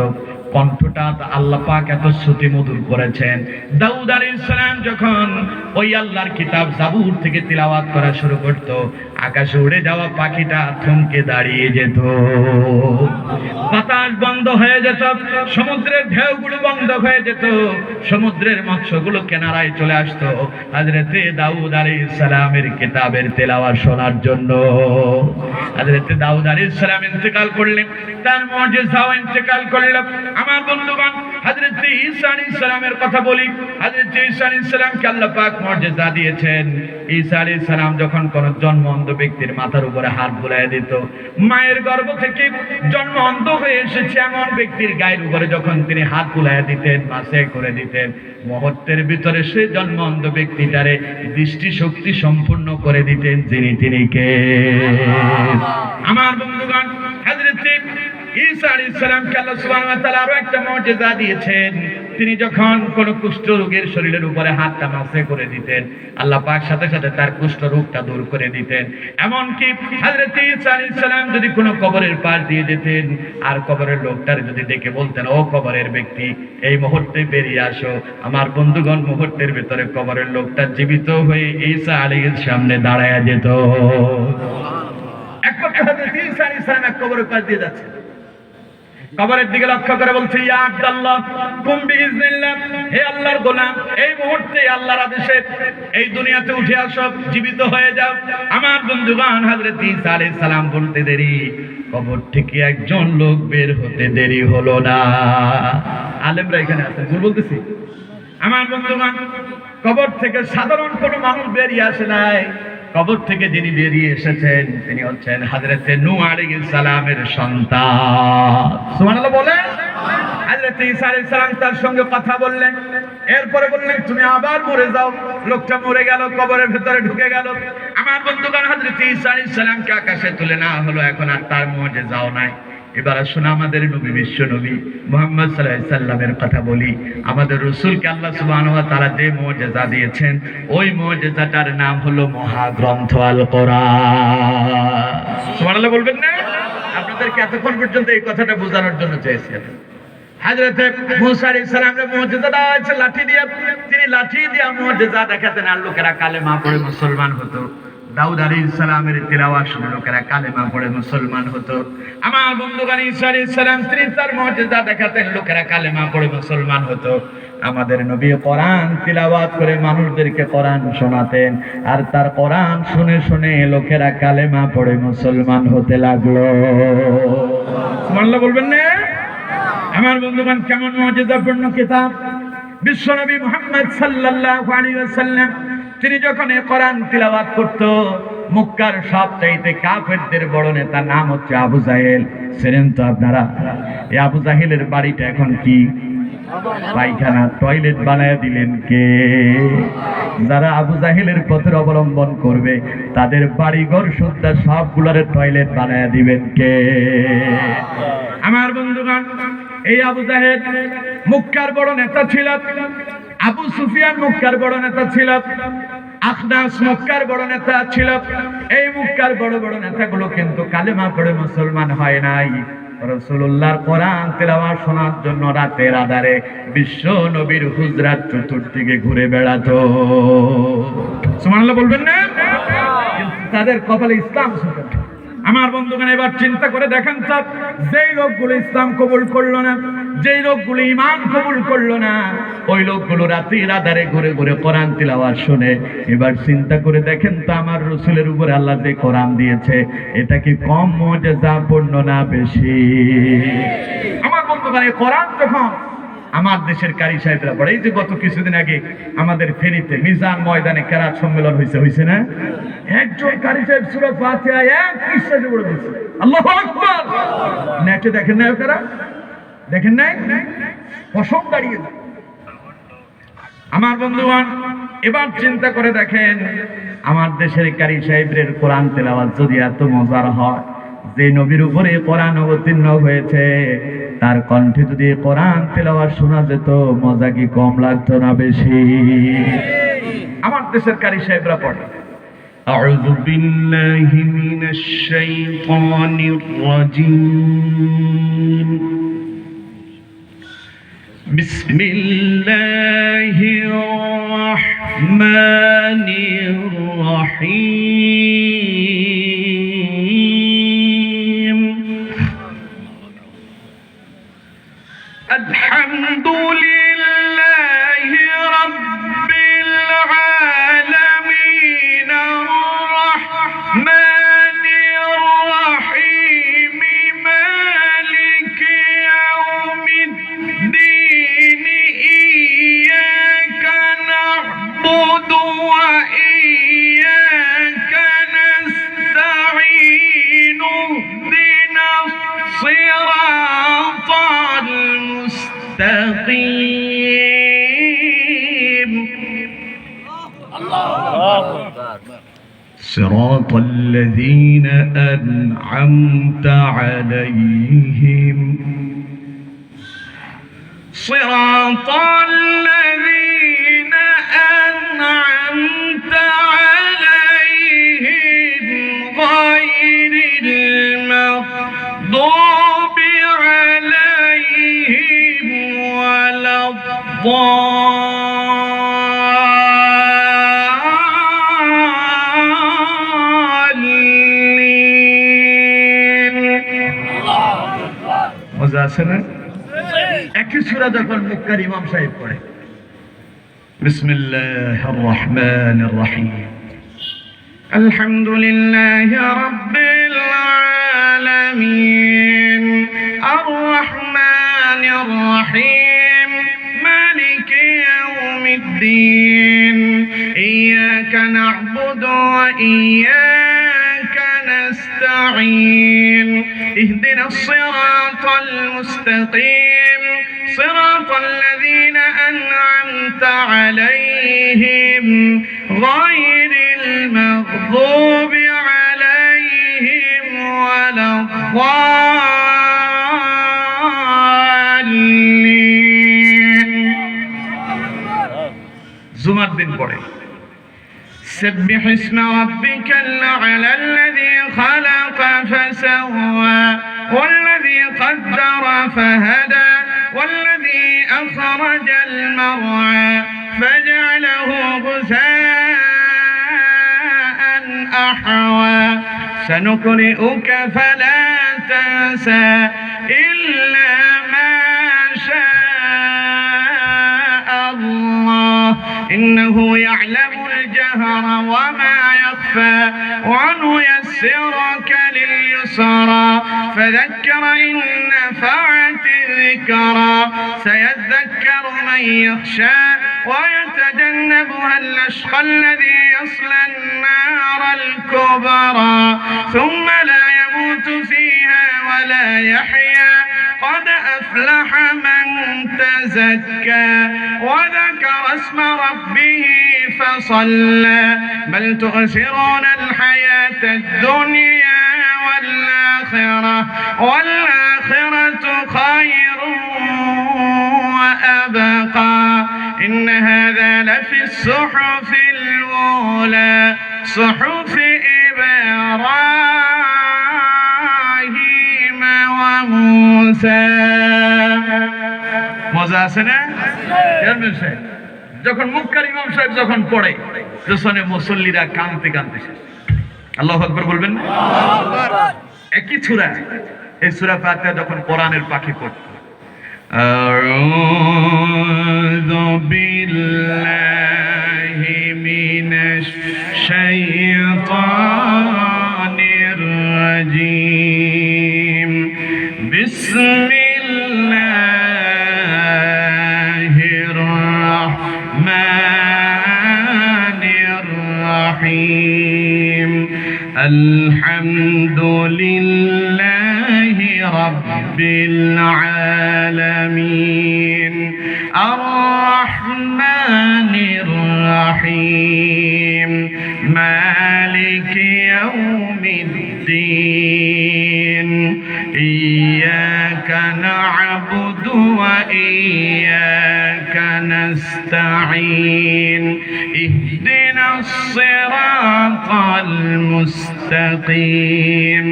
কণ্ঠটা আল্লাহ পাক এত শ্রুতি মধুর করেছেন। দাউদ আলাইহিস সালাম যখন ওই আল্লাহর কিতাব জাবুর থেকে তিলাওয়াত করা শুরু করত, আকাশে উড়ে যাওয়া পাখিটা থমকে দাঁড়িয়ে যেত, বাতাস বন্ধ হয়ে যেত, সমুদ্রের ঢেউগুলো বন্ধ হয়ে যেত, সমুদ্রের মৎস্যগুলো কিনারায় চলে আসতো হযরতে দাউদ আলাইহিস সালামের কিতাবের তেলাওয়াত শোনার জন্য। হযরতে দাউদ আলাইহিস সালাম ইন্তেকাল করলেন, তার মুজিজাও ইন্তেকাল করল। আমার বন্ধুগণ, হযরতে ঈসা আলাইহিস সালামের কথা বলি। হযরতে ঈসা আলাইহিস সালামকে আল্লাহ পাক মুজিজা দিয়েছেন। ঈসা আলাইহিস সালাম যখন কোন জন্ম অন্ধ ব্যক্তির মাথার উপরে হাত বুলাইয়া দিত, মায়ের গর্ভ থেকে জন্ম অন্ধ হয়ে এসেছে এমন ব্যক্তির গায়ের উপরে যখন তিনি হাত বুলাইয়া দিতেন, মাসে করে দিতেন, মুহূর্তের ভিতরে সে জন্ম অন্ধ ব্যক্তিটারে দৃষ্টি শক্তি সম্পূর্ণ করে দিতেন। তিনি কে? আমার বন্ধুগণ, হযরতে ঈসা আলাইহিস সালামকে আল্লাহ সুবহানাহু ওয়া তাআলা আরো একটা মুজিজা দিয়েছেন। তিনি যখন কোন কুষ্ঠ রোগীর শরীরের উপরে হাতটা মাসে করে দিতেন, আল্লাহ পাক সাথে সাথে তার কুষ্ঠ রোগটা দূর করে দিতেন। এমনকি হযরত ঈসা আলাইহিস সালাম যদি কোনো কবরের পাশ দিয়ে যেতেন, আর কবরের লোকটার যদি ডেকে বলতেন, ও কবরের ব্যক্তি, এই মুহূর্তে বেরিয়ে আসো, আমার বন্ধুগণ, মুহূর্তের ভিতরে কবরের লোকটা জীবিত হয়ে ঈসা আলাইহিস সামনে দাঁড়ায়া যেত। এক পক্ষে হযরত ঈসা আলাইহিস সালাম এক কবরের পাশ দিয়ে যাচ্ছে, কবরের দিকে লক্ষ্য করে বলছে, ইয়া আব্দুল্লাহ কুম বিইজনিল্লাহ, হে আল্লাহর গোলাম, এই মুহূর্তে আল্লাহর আদেশে এই দুনিয়াতে উঠে আসো, জীবিত হয়ে যাও। আমার বন্ধুগণ, হযরত ঈসা আলাইহিস সালাম বলতে দেরি, কবর থেকে একজন লোক বের হতে দেরি হলো না। আলেমরা এখানে আছেন, ভুল বলতেছি? আমার বন্ধুগণ, কবর থেকে সাধারণ কোনো মানুষ বেরিয়ে আসে নাই। কবর থেকে যিনি বেরিয়ে এসেছেন তিনি হচ্ছেন হযরতে নূহ আলাইহিস সালামের সন্তান। সুবহানাল্লাহ বলেন। হযরতে ঈসা আলাইহিস সালাম তার সঙ্গে কথা বললেন, এরপরে বললেন তুমি আবার মরে যাও। লোকটা মরে গেল, কবরের ভিতরে ঢুকে গেল। আমার বন্ধুগণ, হযরতে ঈসা আলাইহিস সালামকে আকাশে তুলে নেওয়া হলো, এখন আর তার মুজিজাও নাই। এবার আসুন আমাদের নবী, বিশ্ব নবী মুহাম্মদ সাল্লাল্লাহু আলাইহি সাল্লামের কথা বলি। আমাদের রাসূলকে আল্লাহ সুবহানাহু ওয়া তাআলা যে মুজিজা দিয়েছেন, ওই মুজিজাটার নাম হলো মহাগ্রন্থ আল কোরআন। সুবহানাল্লাহ বলবেন না? আপনাদেরকে এতক্ষণ পর্যন্ত এই কথাটা বোঝানোর জন্য চেয়েছি। হযরতে মূসা আলাইহিস সালামের মুজিজাটা আছে লাঠি দিয়ে, তিনি লাঠি দিয়ে মুজিজা দেখাতেন আর লোকেরা কালেমা পড়ে মুসলমান হতো। দাউদ আলাইহিস সালামের তিলাওয়াত শুনে লোকেরা কালেমা পড়ে মুসলমান হতো। আমার বন্ধুগণ, ঈসা আলাইহিস সালাম তিনি তার মুজিজা দেখাতেন, লোকেরা কালেমা পড়ে মুসলমান হতো। আমাদের নবী কোরআন তিলাওয়াত করে মানুষদেরকে কোরআন শোনাতেন, আর তার কোরআন শুনে শুনে লোকেরা কালেমা পড়ে মুসলমান হতে লাগলো। সুবহানাল্লাহ বলবেন না? আমার বন্ধুগণ, কেমন মুজিজাপূর্ণ কিতাব! বিশ্বনবী মুহাম্মদ সাল্লাল্লাহু আলাইহি ওয়াসাল্লাম তিনি যখন এই কোরআন তিলাওয়াত করত, মক্কার সবচাইতে কাফেরদের বড় নেতা নাম হচ্ছে আবু জাহেল। ছিলেন তো আপনারা? এই আবু জাহেলের বাড়িটা এখন কি? পায়খানা, টয়লেট বানায় দিলেন কে? যারা আবু জাহেলের পথের অবলম্বন করবে তাদের বাড়িঘর সুদ্ধা সবগুলোর টয়লেট বানায় দিবেন কে? আমার বন্ধুগণ, এই আবু জাহেল মক্কার বড় নেতা ছিল। আবু সুফিয়ান মক্কার বড় নেতা ছিল। আখনাস মক্কার বড় নেতা ছিল। এই মক্কার বড় বড় নেতাগুলো কিন্তু কালেমা পড়ে মুসলমান হয় নাই। রাসূলুল্লাহর কোরআন তেলাওয়াত শোনার জন্য রাতের আধারে বিশ্ব নবীর হুজরাত চতুর্দিকে ঘুরে বেড়াতো। সুবহানাল্লাহ বলবেন না? কিন্তু তাদের কপালে ইসলাম ছিল। আমার বন্ধুগণ, এবার চিন্তা করে দেখেন তো, যেই লোকগুলো ইসলাম কবুল করলো না, যেই লোকগুলো ঈমান কবুল করলো না, ওই লোকগুলো রাতের আধারে ঘুরে ঘুরে কোরআন তিলাওয়াত শুনে। এবার চিন্তা করে দেখেন তো, আমার রাসূলের উপরে আল্লাহ যে কোরআন দিয়েছে, এটা কি কম মুজিজাপূর্ণ না বেশি? আমার বন্ধুগণ, এই কোরআন যখন আমার দেশের কারি সাহেবরা পড়ে, এই যে গত কিছুদিন আগে আমাদের ফেনীতে মিজান ময়দানে কেরাত সম্মেলন হয়েছে না? একজন কারি সাহেব সূরা ফাতিহা এক পৃষ্ঠাতে পড়ে দিয়েছে। আল্লাহু আকবার! নেটে দেখেন না? ওরা দেখেন নাই? পশম দাঁড়িয়ে যায়। আমার বন্ধুগণ, এবার চিন্তা করে দেখেন, আমার দেশের কারি সাহেবের কোরআন তেলাওয়াত যদি এত মজার হয়, যে নবীর উপরে কোরআন অবতীর্ণ হয়েছে তার কণ্ঠে যদি কোরআন তেলাওয়াত শোনা যেত, মজা কি কম লাগতো না বেশি? আমার দেশের কারি সাহেবরা পড়ে, আউযু বিল্লাহি মিনাশ শাইতানির রাজীম, বিসমিল্লাহির রাহমানির রাহিম, আলহামদুলিল্লাহি রাব্বিল আলামিন, আর-রাহমানির রাহিম, মালিকি ইয়াউমিদ্দিন, ইয়্যাকা না'বুদু ওয়া ইয়্যাকা নাস্তাঈন, ইহদিনাস সিরাতাল মুস্তাকিম, صراط الذين أنعمت عليهم، صراط الذين أنعمت عليهم غير المغضوب عليهم ولا الضالين। মজা আছে না? একই সূরা যখন মক্কার ইমাম সাহেব পড়ে, বিসমিল্লাহির রাহমানির রাহিম, আলহামদুলিল্লাহি রাব্বিল আলামিন, আর-রাহমানির রাহিম, মালিকি ইয়াউমিদ্দিন, ইয়্যাকা না'বুদু ওয়া الصراط المستقيم صراط الذين أنعمت عليهم غير المغضوب عليهم ولا الضالين জুমার দিন পড়ে سبح اسم ربك الأعلى الذي خلق فسوى والذي قدر فهدى والذي أخرج المرعى فجعله غثاء أحوى سنقرئك فلا تنسى إلا ما شاء الله إنه يعلم الجهر وما يخفى ونيسرك لليسرى فذكر إن نفعت الذكرى سيذكر من يخشى ويتجنبها الأشقى الذي يصلى النار الكبرى ثم لا يموت فيها ولا يحيا قد أفلح من تزكى وذكر اسم ربه فصلى بل تؤثرون الحياة الدنيا والآخرة خير وأبقى إن هذا لفي الصحف الأولى صحف إبراهيم وموسى মজা আছে না যখন মুক্কার ইমাম সাহেব যখন পড়ে পেছনে মুসল্লিরা কাঁদতে কাঁদতে আল্লাহু আকবার বলবেন না একই সূরা এই সূরা ফাতিহা যখন কোরআনের পাখি পড়তো আউযু বিল্লাহি মিনাশ শাইতানির রাজীম বিসমিল্লাহির রাহমানির রহিম আলহামদুলিল্লাহি রাব্বিল আলামিন আর-রাহমানির রহিম মালিকি ইয়াউমিদ্দিন ইয়্যাকা না'বুদু ওয়া ইয়্যাকা নাস্তাঈন ইহদিনাস সিরাতাল মুস্তাকিম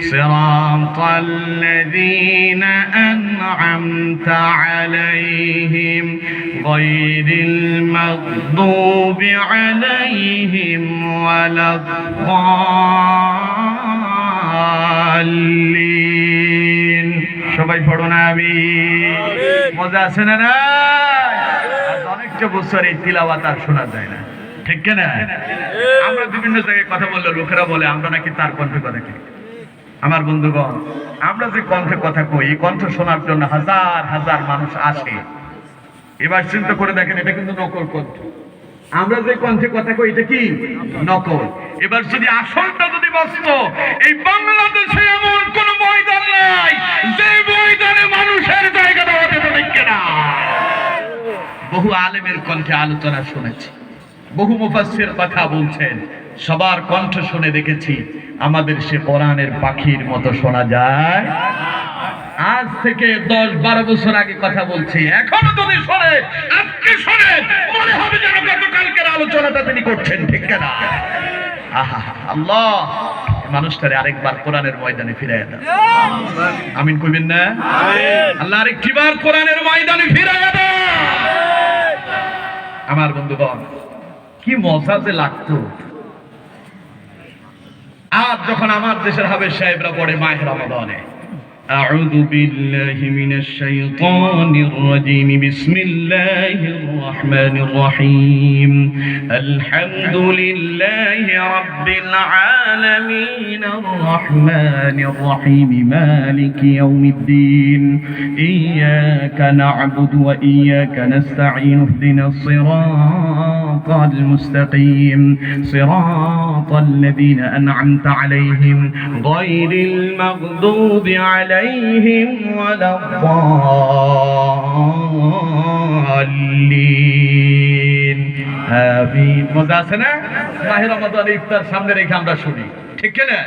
সিরাতাল লাযীনা আন'আমতা আলাইহিম গায়রিল মাগদুবি আলাইহিম ওয়ালাদ-দাল্লিন সবাই পড়ো না আমিন মজা আছে না না আজ অনেকটা বছর এই তিলাওয়াত আর শোনা যায় না ঠিক না আমরা বিভিন্ন জায়গায় কথা বললে লোকেরা বলে আমরা নাকি তার কণ্ঠে কথা কই আমার বন্ধুগণ আমরা যে কণ্ঠে কথা কই এই কণ্ঠ শোনার জন্য হাজার হাজার মানুষ আসে এবার চিন্তা করে দেখেন এটা কিন্তু নকল কণ্ঠ আমরা যে কণ্ঠে কথা কই এটা কি নকল এবার যদি আসলটা যদি বসতো এই বাংলাদেশে এমন কোন ময়দান নাই যে ময়দানে মানুষের জায়গা দেওয়া যেত না বহু আলেমের কণ্ঠে আলোচনা শুনেছি বহু মুফাসসির কথা বলছেন সবার কণ্ঠ শুনে দেখেছি আমাদের সে কোরআনের পাখির মতো শোনা যায় আজ থেকে 10-12 বছর আগে কথা বলছি এখনো যদি শুনে আজকে শুনে মনে হবে যেন গতকালকের আলোচনাটা তিনি করছেন ঠিক না আহা আল্লাহ মানুষটারে আরেকবার কোরআনের ময়দানে ফিরাইয়া দাও আমিন কইবেন না আমিন আল্লাহ আরেকবার কোরআনের ময়দানে ফিরাইয়া দাও আমার বন্ধুগণ কি মজা যে লাগতো আজ যখন আমার দেশের হাফেজ সাহেবরা পড়ে মাহে রমাদানে أعوذ بالله من الشيطان الرجيم بسم الله الرحمن الرحيم الحمد لله رب العالمين الرحمن الرحيم مالك يوم الدين إياك نعبد وإياك نستعين اهدنا الصراط المستقيم صراط الذين أنعمت عليهم غير المغضوب عليهم ولا الضالين آمين মজা আছে না মাহে রমাদান ইফতার সামনে রেখে আমরা শুনি ঠিক না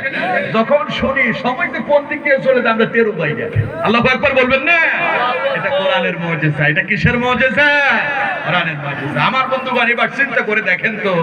যখন শুনি সময়তে কোন দিক দিয়ে চলে যায় আমরা টেরও পাই না আল্লাহু আকবার বলবেন না এটা কোরআনের মুজিজা এটা কিসের মুজিজা কোরআনের মুজিজা আমার বন্ধুগণ এবার চিন্তা করে দেখেন তো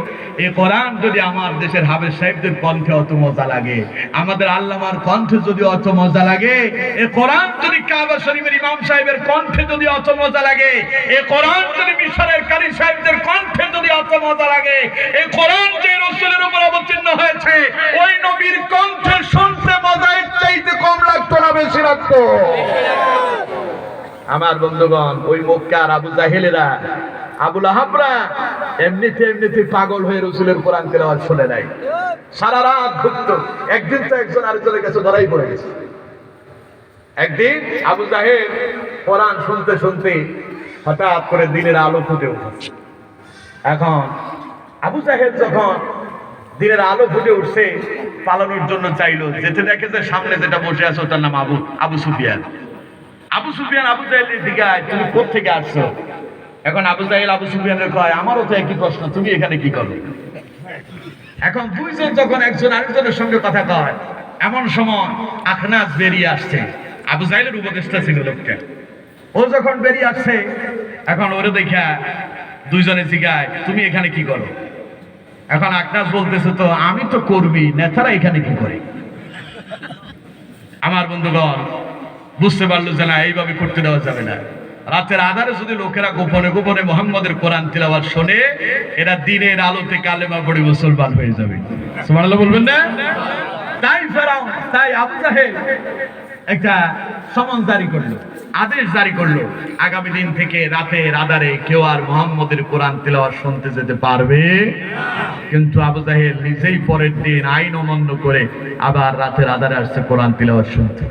এই কোরআন যদি আমার দেশের হাফেজ সাহেবদের কণ্ঠে অত মজা লাগে আমাদের আল্লামার কণ্ঠে যদি অত মজা লাগে এই কোরআন যদি কাবা শরীফের ইমাম সাহেবের কণ্ঠে যদি অত মজা লাগে এই কোরআন যদি মিশরের কারি সাহেবদের কণ্ঠে যদি অত মজা লাগে এই কোরআন যে রাসূলের উপর অবতীর্ণ হয়েছে ওই নবীর কণ্ঠে শুনতে মজা এর চাইতে কম লাগতো না বেশি লাগতো আমার বন্ধুগণ ওই মক্কার আবু জাহেলেরা আবু লাহাবরা এমনিতে পাগল হয়ে রাসূলের কোরআন তেলাওয়াত শুনে নাই সারা রাত ঘুরতো একদিন তো একজন আরেকজনের কাছে ধরাই পড়ে গেছে একদিন আবু জাহেল কোরআন শুনতে শুনতে হঠাৎ করে দিনের আলো ফুটে উঠেছে এখন আবু জাহেল যখন দিনের আলো ফুটে উঠছে পালানোর জন্য চাইলো যেতে দেখে যে সামনে যেটা বসে আছে ওটার নাম আবু সুফিয়ান আবু জাহেলের জিজ্ঞাসা তুমি কোত্থেকে আসছো এখন আবু জাহেল আবু সুফিয়ানের কয় আমারও তো একই প্রশ্ন তুমি এখানে কি করো এখন দুইজন যখন একজন আরেকজনের সঙ্গে কথা কয় এমন সময় আখনাস বেরিয়ে আসছে আবু জাহেলের উপদেষ্টা ছিল লোকটা ও যখন বেরিয়ে আসছে এখন ওরে দেখা দুইজনে জিজ্ঞাসা তুমি এখানে কি করো এখন আখনাস বলতেছে তো আমি তো কর্মী নেতারা এখানে কি করে আমার বন্ধুগণ বুঝতে পারলো যে না এইভাবে করতে দেওয়া যাবে না রাতের আধারে যদি লোকেরা গোপনে গোপনে মুহাম্মদের কোরআন তিলাওয়াত শুনে এরা দিনের আলোতে কালেমা পড়ে মুসলমান হয়ে যাবে সুবহানাল্লাহ বলবেন না তাই আবু জাহেল একটা সমন জারি করলো আদেশ জারি করলো আগামী দিন থেকে রাতের আধারে কেউ আর মুহাম্মদের কোরআন তিলাওয়াত শুনতে যেতে পারবে কিন্তু আবু জাহেল নিজেই পরের দিন আইন অমান্য করে আবার রাতের আধারে আসছে কোরআন তিলাওয়াত শুনতে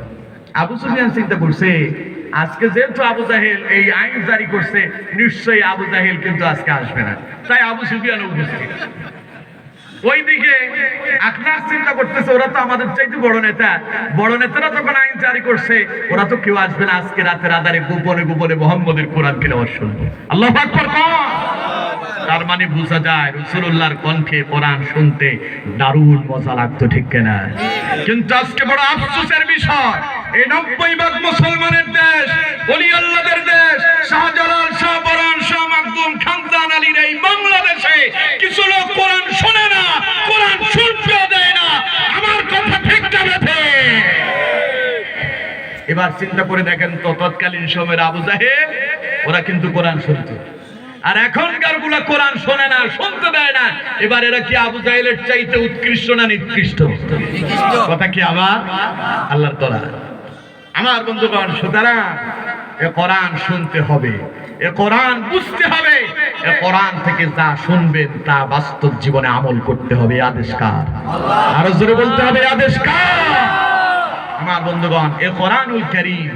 আবু সুফিয়ান চিন্তা করছে আজকে যেহেতু আবু জাহেল এই আইন জারি করছে নিশ্চয়ই আবু জাহেল কিন্তু আজকে আসবে না তাই আবু সুফিয়ান উপস্থিত ওইদিকে আখনাস চিন্তা করতেছে ওরা তো আমাদের চাইতে বড় নেতারা যখন আইন জারি করছে ওরা তো কেউ আসবে না আজকে রাতের আধারে গোপনে গোপনে মুহাম্মদের কোরআন তিলাওয়াত শুনবে আল্লাহু আকবার তার মানে বোঝা যায় রাসূলুল্লাহর কণ্ঠে কোরআন শুনতে দারুণ মজা লাগতো ঠিক কিনা কিন্তু আজকে বড় আফসোসের বিষয় এই 90% মুসলমানের দেশ ওলি আল্লাহদের দেশ শাহজালাল শাহ পরান শাহ মাকদুম খানদান আলীর এই বাংলাদেশে কিছু লোক কোরআন শোনে না কোরআন শুনতেও দেয় না আমার কথা ঠিক না বেঠে এবার চিন্তা করে দেখেন তো তৎকালীন সময়ের আবু জাহেল ওরা কিন্তু কোরআন শুনতো আর এখনকার গুলা কোরআন শোনে না শুনতে দেয় না এবার এরা কি আবু জাহেলের চাইতে উৎকৃষ্ট না নিকৃষ্ট কথা কি আবার আল্লাহর কোরআন আমার বন্ধুগণ সুতরাং এ কোরআন শুনতে হবে এ কোরআন বুঝতে হবে এ কোরআন থেকে যা শুনবেন তা বাস্তব জীবনে আমল করতে হবে আদেশ কার আরো জোরে বলতে হবে আদেশ কার আমার বন্ধুগণ এ কোরআনুল কারীম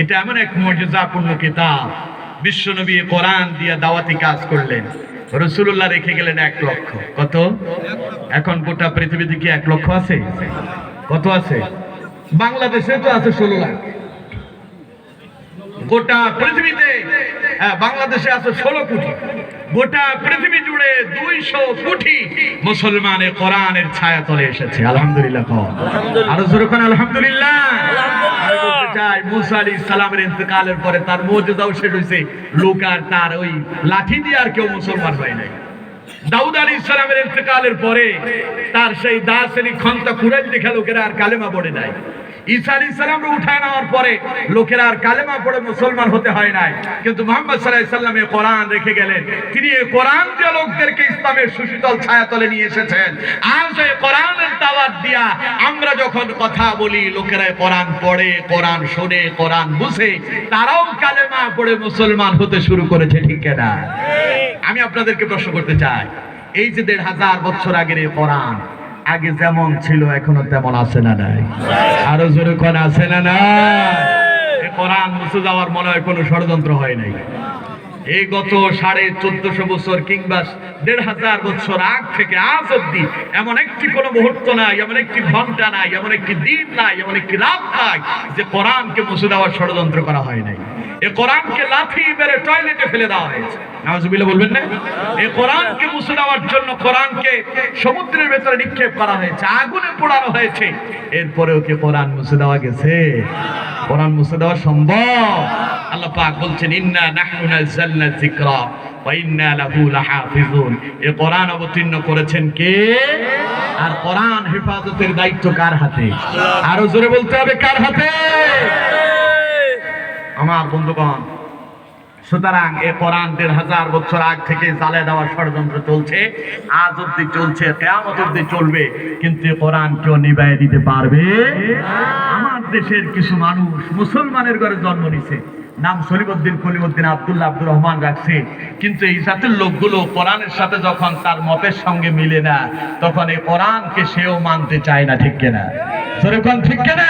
এটা এমন এক মুজিজাপূর্ণ কিতাব বিশ্বনবী কোরআন দিয়ে দাওয়াতি কাজ করলেন রাসূলুল্লাহ রেখে গেলেন 1 লক্ষ কত এখন গোটা পৃথিবীতে কি 1 লক্ষ আছে কত আছে বাংলাদেশে তো আছে 16 লাখ গোটা পৃথিবীতে বাংলাদেশে আছে 16 কোটি গোটা পৃথিবী জুড়ে 200 কোটি মুসলমানের কোরআনের ছায়া তলে এসেছে আলহামদুলিল্লাহ আরো জোরে কোন আলহামদুলিল্লাহ মুসা আলাইহিস সালামের ইন্তেকালের পরে তার মুজিজাও শেষ হইছে লোক আর তার ওই লাঠি দিয়ে আর কেউ মুসলমান হয় নাই দাউদ আলাইহিস সালামের ইন্তেকালের পরে তার সেই দাসেনি খন্তা কুরাইশ দেখে লোকেরা আর কালেমা পড়ে নাই ঈসা আলাইহিস সালামকে উঠায় নেওয়ার পরে লোকেরা আর কালেমা পড়ে মুসলমান হতে হয় নাই কিন্তু মুহাম্মদ সাল্লাল্লাহু আলাইহি ওয়াসাল্লাম এই কোরআন রেখে গেলেন তিনি এই কোরআন দিয়ে লোকদেরকে ইসলামের সুশীতল ছায়াতলে নিয়ে এসেছেন আজ এই কোরআনের দাওয়াত দিয়া আমরা যখন কথা বলি লোকেরা কোরআন পড়ে কোরআন শুনে কোরআন বুঝে তারাও কালেমা পড়ে মুসলমান হতে শুরু করেছে ঠিক কিনা আমি আপনাদেরকে প্রশ্ন করতে চাই এই যে 1500 বছর আগের এই কোরআন আগে যেমন ছিল এখনো তেমন আছে না নাই আরো জোরে কোন আছে না না এই কোরআন মুছে যাওয়ার মনে হয় কোনো ষড়যন্ত্র হয় নাই এই গত 1450 বছর কিংবা 1500 বছর আগ থেকে আজ অব্দি এমন একটি কোনো মুহূর্ত নাই, এমন একটি ঘন্টা নাই, এমন একটি দিন নাই, এমন একটি রাত নাই যে কোরআনকে মুছে দেওয়ার ষড়যন্ত্র করা হয় নাই। এই কোরআনকে লাথি মেরে টয়লেটে ফেলে দেওয়া হয়েছে। নাউজুবিল্লাহ বলবেন না? এই কোরআনকে মুছে দেওয়ার জন্য কোরআনকে সমুদ্রের ভেতরে নিক্ষেপ করা হয়েছে, আগুনে পোড়ানো হয়েছে। এরপরেও কি কোরআন মুছে দেওয়া গেছে? কোরআন মুছে দেওয়া সম্ভব? আল্লাহ পাক বলছেন, ইন্না নাহনু নাযালনা যিকরা ওয়া ইন্না লাহু লাহাফিজুন। এই কোরআন অবতীর্ণ করেছেন কে? আর কোরআন হেফাজতের দায়িত্ব কার হাতে? আরো জোরে বলতে হবে, কার হাতে? আমার বন্ধুগণ, সুতরাং এই কোরআন 1500 বছর আগ থেকে জ্বালিয়ে দেওয়ার ষড়যন্ত্র চলছে, আজ অব্দি চলছে, কিয়ামত অব্দি চলবে। কিন্তু এই কোরআন কেউ নিভাইয়ে দিতে পারবে? আমার দেশের কিছু মানুষ মুসলমানের ঘরে জন্ম নিছে, নাম সলিমউদ্দিন কলিমউদ্দিন আব্দুল্লাহ আব্দুর রহমান রাখছে, কিন্তু এই জাতের লোকগুলো কোরআনের সাথে যখন তার মতের সঙ্গে মিলে না, তখন এই কোরআনকে সেও মানতে চায় না। ঠিক কিনা? যেরকম ঠিক কিনা?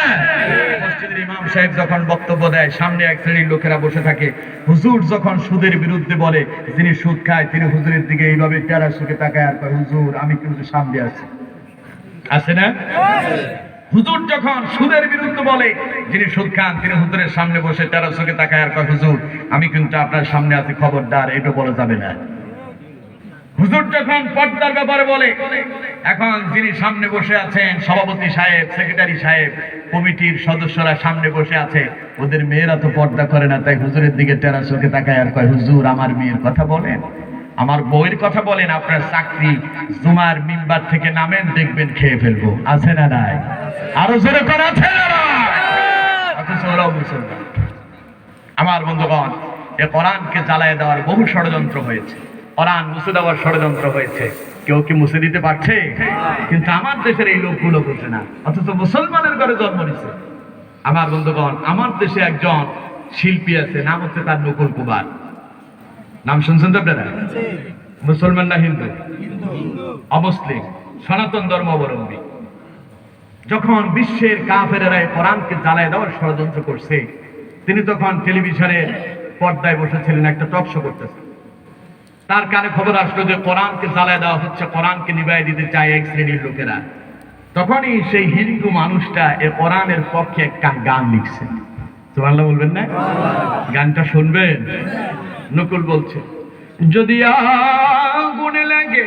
মসজিদের ইমাম সাহেব যখন বক্তব্য দেয়, সামনে এক শ্রেণীর লোকেরা বসে থাকে। হুজুর যখন সুদের বিরুদ্ধে বলে, যিনি সুদ খায় তিনি হুজুরের দিকে এইভাবে টেরা সুখে তাকায় আর কয়, হুজুর আমি কিন্তু সামনে আছি। আছে না? হুজুর যখন সুদের বিরুদ্ধে বলে, যিনি সুদ খান তিনি হুজুরের সামনে বসে টেরা সুখে তাকায় আর কয়, হুজুর আমি কিন্তু আপনার সামনে আছি, খবরদার এটা বলা যাবে না। হুজুর যখন পর্দার ব্যাপারে বলে, এখন যিনি সামনে বসে আছেন সভাপতি সাহেব, সেক্রেটারি সাহেব, কমিটির সদস্যরা সামনে বসে আছে, ওদের মেয়েরা তো পর্দা করে না, তাই হুজুরের দিকে টেরা চোখে তাকায় আর কয়, হুজুর আমার মেয়ের কথা বলেন, আমার বউয়ের কথা বলেন, আপনার চাকরি জুমার মিম্বার থেকে নামেন, দেখবেন খেয়ে ফেলবো। আছে না নাই? আরো জোরে করে আছে না নাই? অথচ ওরাও মুসলমান। আমার বন্ধুগণ, এ কোরআনকে জ্বালায় দেওয়ার বহু ষড়যন্ত্র হয়েছে, কোরআন মুছে দেওয়ার ষড়যন্ত্র হয়েছে। কেউ কি মুছে দিতে পারছে? কিন্তু আমার দেশের এই লোকগুলো বোঝে না, অথচ মুসলমানের ঘরে জন্ম নিছে। আমার বন্ধুগণ, আমার দেশে একজন শিল্পী আছে, নাম হচ্ছে তার নকুল কুমার। নাম শুনছেন তো আপনারা? মুসলমান না হিন্দু? অমুসলিম, সনাতন ধর্ম অবলম্বী। যখন বিশ্বের কাফেরেরা কোরআনকে জ্বালায় দেওয়ার ষড়যন্ত্র করছে, তিনি তখন টেলিভিশনের পর্দায় বসেছিলেন, একটা টক শো করতেছেন। তার কানে খবর আসলো যে কোরআনকে জ্বালায় দেওয়া হচ্ছে, কোরআনকে নিভাইয়ে দিতে চায় এক শ্রেণীর লোকেরা। তখনই সেই হিন্দু মানুষটা এ কোরআনের পক্ষে একটা গান লিখছেন। সুবহানাল্লাহ বলবেন না? গানটা শুনবেন। নকুল বলছে, যদি আগুন লাগে